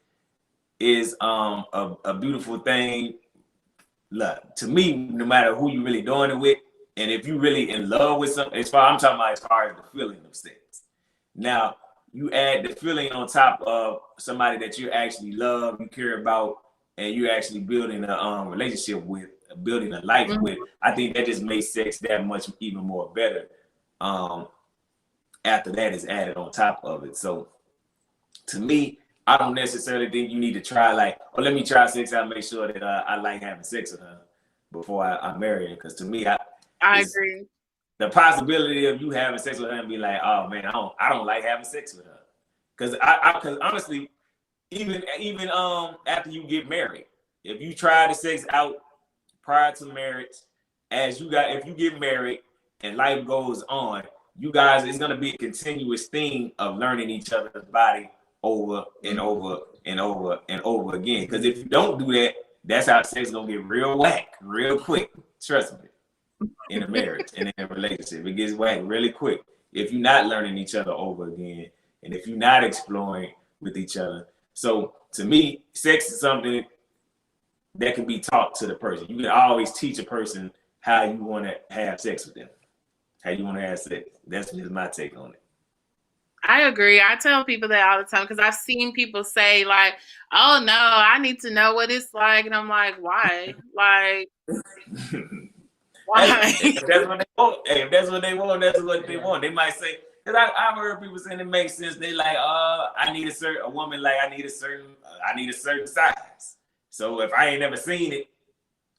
is a beautiful thing. Look, to me, no matter who you really doing it with, and if you really in love with something, I'm talking about as far as the feeling of sex. Now, you add the feeling on top of somebody that you actually love, you care about, and you're actually building a relationship with, building a life with. I think that just makes sex that much even more better. After that is added on top of it. So, to me, I don't necessarily think you need to try let me try sex out, make sure that I like having sex with her before I marry her. Because to me, I agree. The possibility of you having sex with her and be like, oh man, I don't like having sex with her. Because honestly, even after you get married, if you try the sex out prior to marriage, if you get married and life goes on, you guys, it's gonna be a continuous thing of learning each other's body over and over and over and over again. Because if you don't do that, that's how sex is gonna get real whack, real quick. Trust me. In a marriage and in a relationship, it gets whack really quick if you're not learning each other over again, and if you're not exploring with each other. So to me, sex is something that can be taught to the person. You can always teach a person how you want to have sex with them, how you want to have sex. That's just my take on it. I agree. I tell people that all the time because I've seen people say like, "Oh no, I need to know what it's like," and I'm like, "Why? Like, why?" Hey, if that's what they want, that's what they want. They might say, because I've heard people saying it makes sense. They like, I need a woman like I need a certain size. So if I ain't never seen it,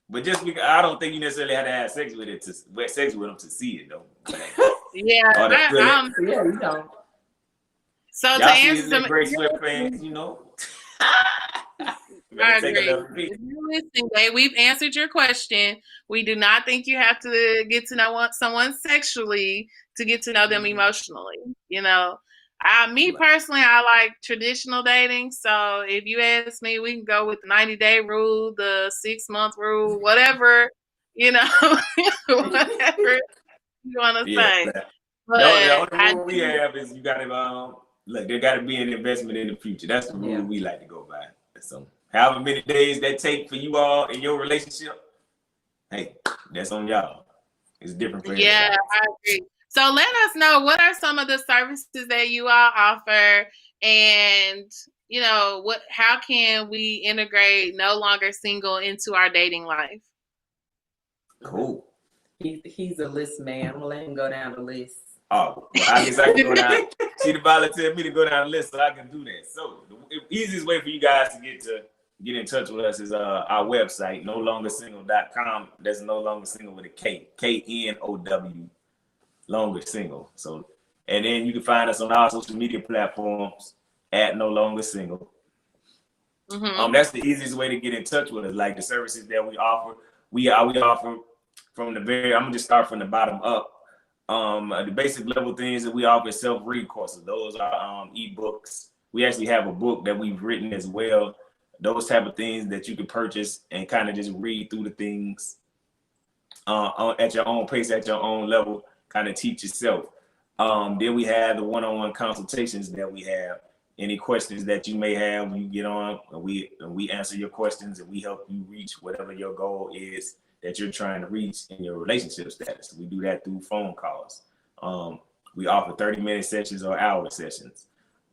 but just because I don't think you necessarily have to have sex with them to see it though. Yeah, you don't. So y'all to answer some great sweatpants, I agree. If you're listening, Dave, we've answered your question. We do not think you have to get to know someone sexually to get to know them emotionally. Me personally, I like traditional dating. So if you ask me, we can go with the 90-day rule, the 6-month rule, whatever, whatever you want to say. But the only rule we have is you got to there got to be an investment in the future. That's the rule we like to go by. So however many days that take for you all in your relationship, hey, that's on y'all. It's different for everybody. Yeah, I agree. So let us know, what are some of the services that you all offer, and how can we integrate No Longer Single into our dating life? Cool. He's a list man. I'm gonna let him go down the list. Oh, well, I guess I can go down. She volunteered me to go down the list, so I can do that. So the easiest way for you guys to get in touch with us is our website, nolongersingle.com. That's No Longer Single with a K, KNOW, Longer Single. So, and then you can find us on all social media platforms at No Longer Single. That's the easiest way to get in touch with us. Like the services that we offer, we offer from I'm gonna just start from the bottom up. The basic level things that we offer is self-read courses. Those are ebooks. We actually have a book that we've written as well. Those type of things that you can purchase and kind of just read through the things at your own pace, at your own level, kind of teach yourself. Then we have the one-on-one consultations that we have. Any questions that you may have when you get on, and we answer your questions, and we help you reach whatever your goal is that you're trying to reach in your relationship status. We do that through phone calls. We offer 30-minute sessions or hour sessions.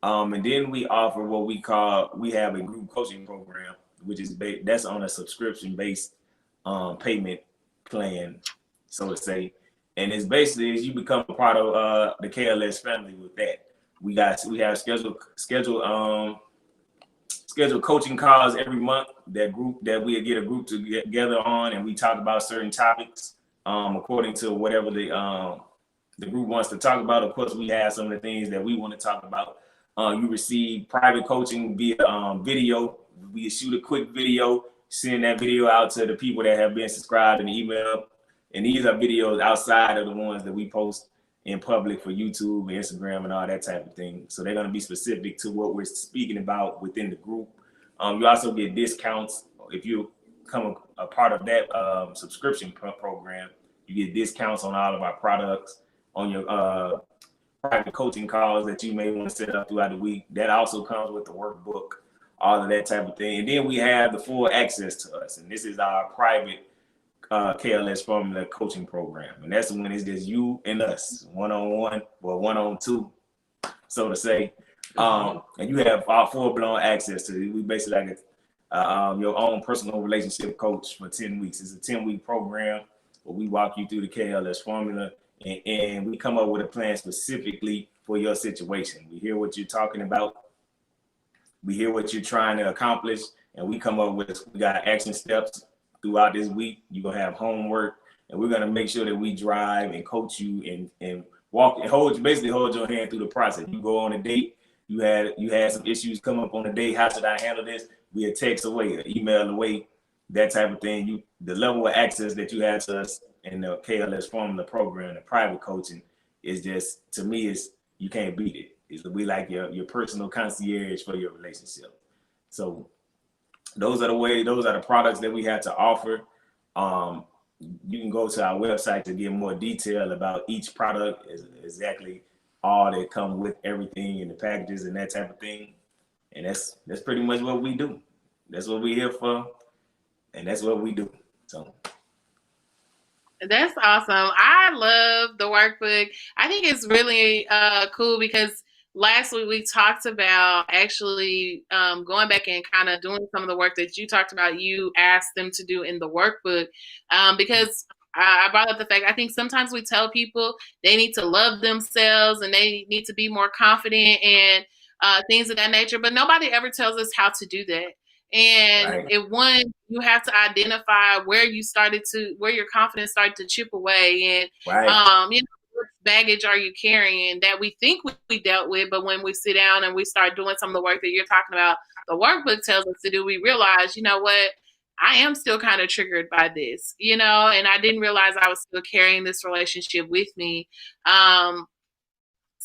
And then we offer we have a group coaching program, which is that's on a subscription-based payment plan, so to say. And it's basically as you become a part of the KLS family with that. We have scheduled coaching calls every month. That we get a group together on, and we talk about certain topics according to whatever the group wants to talk about. Of course, we have some of the things that we want to talk about. You receive private coaching via video. We shoot a quick video, send that video out to the people that have been subscribed in the email. And these are videos outside of the ones that we post in public for YouTube and Instagram and all that type of thing. So they're going to be specific to what we're speaking about within the group. You also get discounts if you become a part of that subscription program. You get discounts on all of our products, on your private coaching calls that you may want to set up throughout the week. That also comes with the workbook, all of that type of thing. And then we have the full access to us. And this is our private KLS Formula coaching program. And that's when it's just you and us, one-on-one or one-on-two, so to say. And you have full-blown access to it. We basically like your own personal relationship coach for 10 weeks. It's a 10-week program where we walk you through the KLS Formula, and we come up with a plan specifically for your situation. We hear what you're talking about. We hear what you're trying to accomplish, and we come up with, we got action steps throughout this week. You're going to have homework, and we're going to make sure that we drive and coach you and walk and basically hold your hand through the process. You go on a date, you had some issues come up on the date. How should I handle this? We a text away, an email away, that type of thing. The level of access that you have to us in the KLS Formula program, the private coaching, is just, to me, is you can't beat it. We like your personal concierge for your relationship. So those are the products that we have to offer. You can go to our website to get more detail about each product, exactly all that come with everything in the packages and that type of thing. And that's pretty much what we do. That's what we're here for, and that's what we do. So that's awesome. I love the workbook. I think it's really cool because last week we talked about actually going back and kind of doing some of the work that you talked about. You asked them to do in the workbook because I brought up the fact I think sometimes we tell people they need to love themselves and they need to be more confident and things of that nature, but nobody ever tells us how to do that. And you have to identify where your confidence started to chip away, and what baggage are you carrying that we think we dealt with, but when we sit down and we start doing some of the work that you're talking about, the workbook tells us to do, we realize, you know what, I am still kind of triggered by this, and I didn't realize I was still carrying this relationship with me.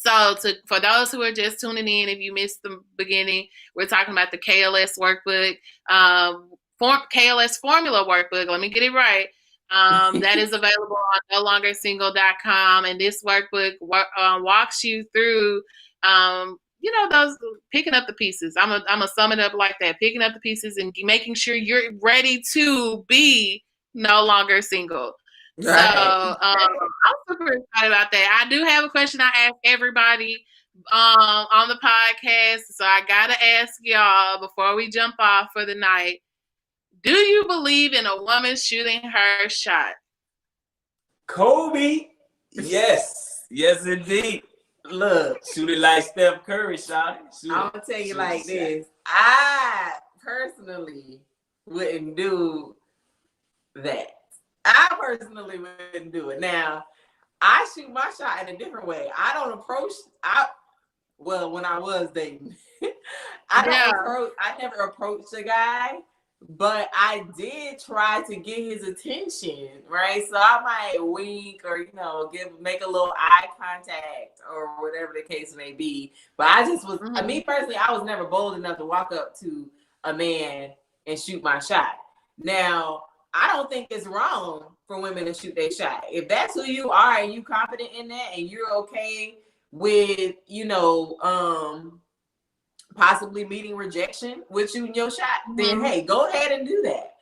So for those who are just tuning in, if you missed the beginning, we're talking about the KLS workbook, KLS Formula workbook. Let me get it right. That is available on NoLongerSingle.com. And this workbook walks you through, those picking up the pieces. I'm gonna sum it up like that: picking up the pieces and making sure you're ready to be no longer single. Right. So I'm super excited about that. I do have a question I ask everybody on the podcast. So I gotta ask y'all before we jump off for the night. Do you believe in a woman shooting her shot? Kobe. Yes. Yes, indeed. Look, shoot it like Steph Curry shot. I'm gonna tell you like this. I personally wouldn't do that. I personally wouldn't do it. Now, I shoot my shot in a different way. I don't approach. When I was dating, I never approached a guy, but I did try to get his attention, right? So I might wink or make a little eye contact or whatever the case may be. But I just was, me personally, I was never bold enough to walk up to a man and shoot my shot. Now, I don't think it's wrong for women to shoot their shot. If that's who you are and you confident in that and you're okay with, possibly meeting rejection with shooting your shot, then hey, go ahead and do that.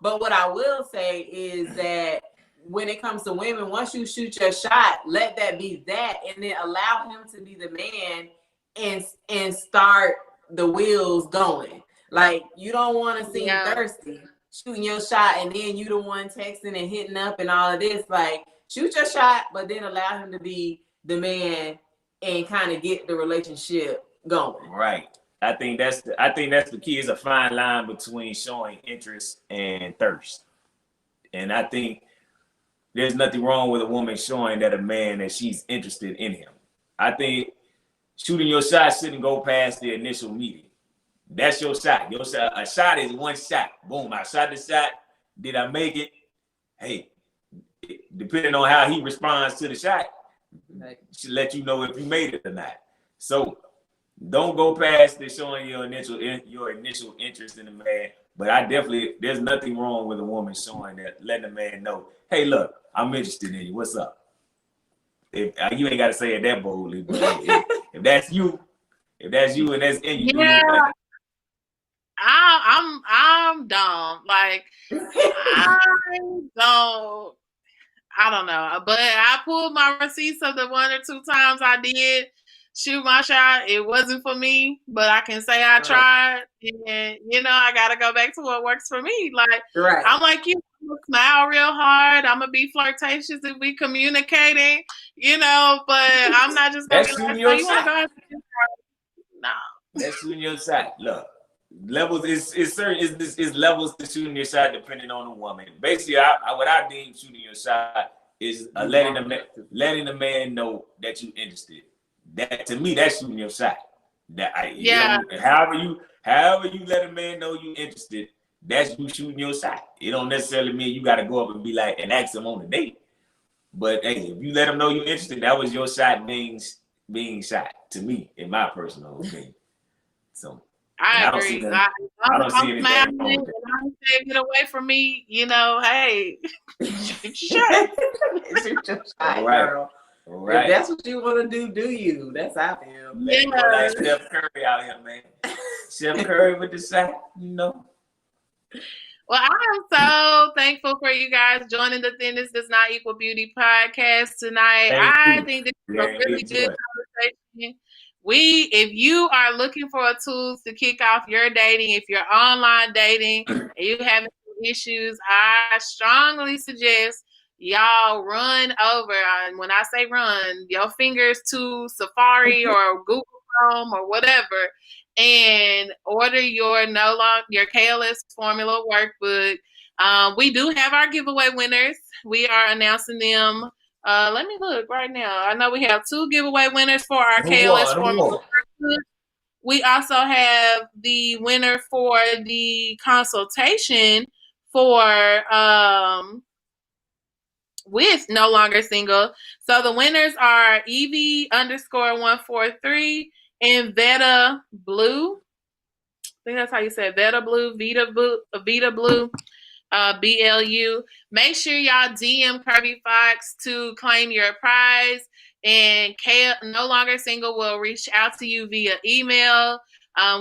But what I will say is that when it comes to women, once you shoot your shot, let that be that, and then allow him to be the man and start the wheels going. Like, you don't want to seem thirsty. shooting your shot and then you the one texting and hitting up and all of this. Like, shoot your shot, but then allow him to be the man and kind of get the relationship going. Right. I think that's the key. It's a fine line between showing interest and thirst. And I think there's nothing wrong with a woman showing that a man that she's interested in him. I think shooting your shot shouldn't go past the initial meeting. That's your shot. Your shot. A shot is one shot. Boom. I shot the shot. Did I make it? Hey, depending on how he responds to the shot, should let you know if you made it or not. So don't go past the showing your initial interest in the man. But there's nothing wrong with a woman showing that, letting a man know, hey, look, I'm interested in you. What's up? If you ain't got to say it that boldly, but if that's you and that's in you, yeah. I'm dumb. Like I don't know, but I pulled my receipts of the 1 or 2 times I did shoot my shot. It wasn't for me, but I can say I tried, and I gotta go back to what works for me. Like, I'm like, I'm gonna smile real hard. I'm gonna be flirtatious if we communicating, but I'm not just gonna be like, your you shot. wanna go? No, that's shooting your shot. Look, levels is certain is levels to shooting your shot depending on the woman. Basically, what I deem shooting your shot is letting the man know that you're interested. That to me, that's shooting your shot. However you let a man know you're interested, that's you shooting your shot. It don't necessarily mean you got to go up and be like and ask him on a date. But hey, if you let him know you're interested, that was your shot being shot. To me, in my personal opinion. So I agree. I'm smiling and I'm saying, get away from me. Hey, shut. Shoot your shot, girl. Right. If that's what you want to do you. That's how I feel. Yeah. Like Steph Curry out here, man. Steph Curry with the shot, Well, I am so thankful for you guys joining the Thinness Does Not Equal Beauty podcast tonight. I think this is a really good conversation. If you are looking for tools to kick off your dating, if you're online dating and you having issues, I strongly suggest y'all run over, and when I say run, your fingers to Safari or Google Chrome or whatever, and order your KLS formula workbook. We do have our giveaway winners. We are announcing them. Let me look right now. I know we have 2 giveaway winners for our KLS formula workbook. We also have the winner for the consultation for with No Longer Single. So the winners are Evie_143 and Veta Blue. I think that's how you say it. Veta Blue, Vita Blue, BLU. Make sure y'all DM Curvy Fox to claim your prize, and No Longer Single will reach out to you via email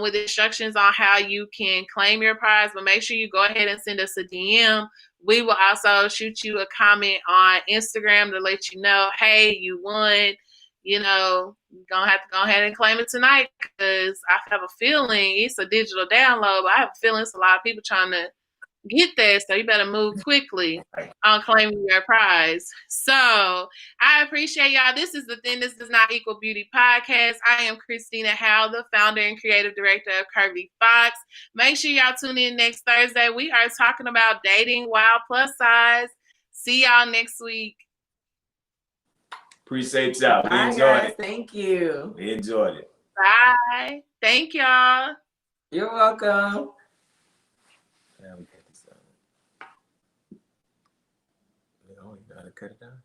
with instructions on how you can claim your prize. But make sure you go ahead and send us a DM. We will also shoot you a comment on Instagram to let you know, hey, you won. You're gonna have to go ahead and claim it tonight, because I have a feeling it's a digital download, but I have a feeling it's a lot of people trying to get there, so you better move quickly on claiming your prize. So I appreciate y'all. This is the Thinness Does Not Equal Beauty podcast. I am Christina Howell, the founder and creative director of Curvy Fox. Make sure y'all tune in next Thursday. We are talking about dating while plus size. See y'all next week. Appreciate y'all. We enjoyed it. Thank you. We enjoyed it. Bye. Thank y'all. You're welcome. You gotta cut it down.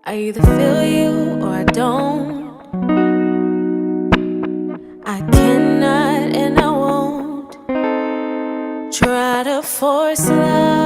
I either feel you or I don't. I cannot and I won't try to force love.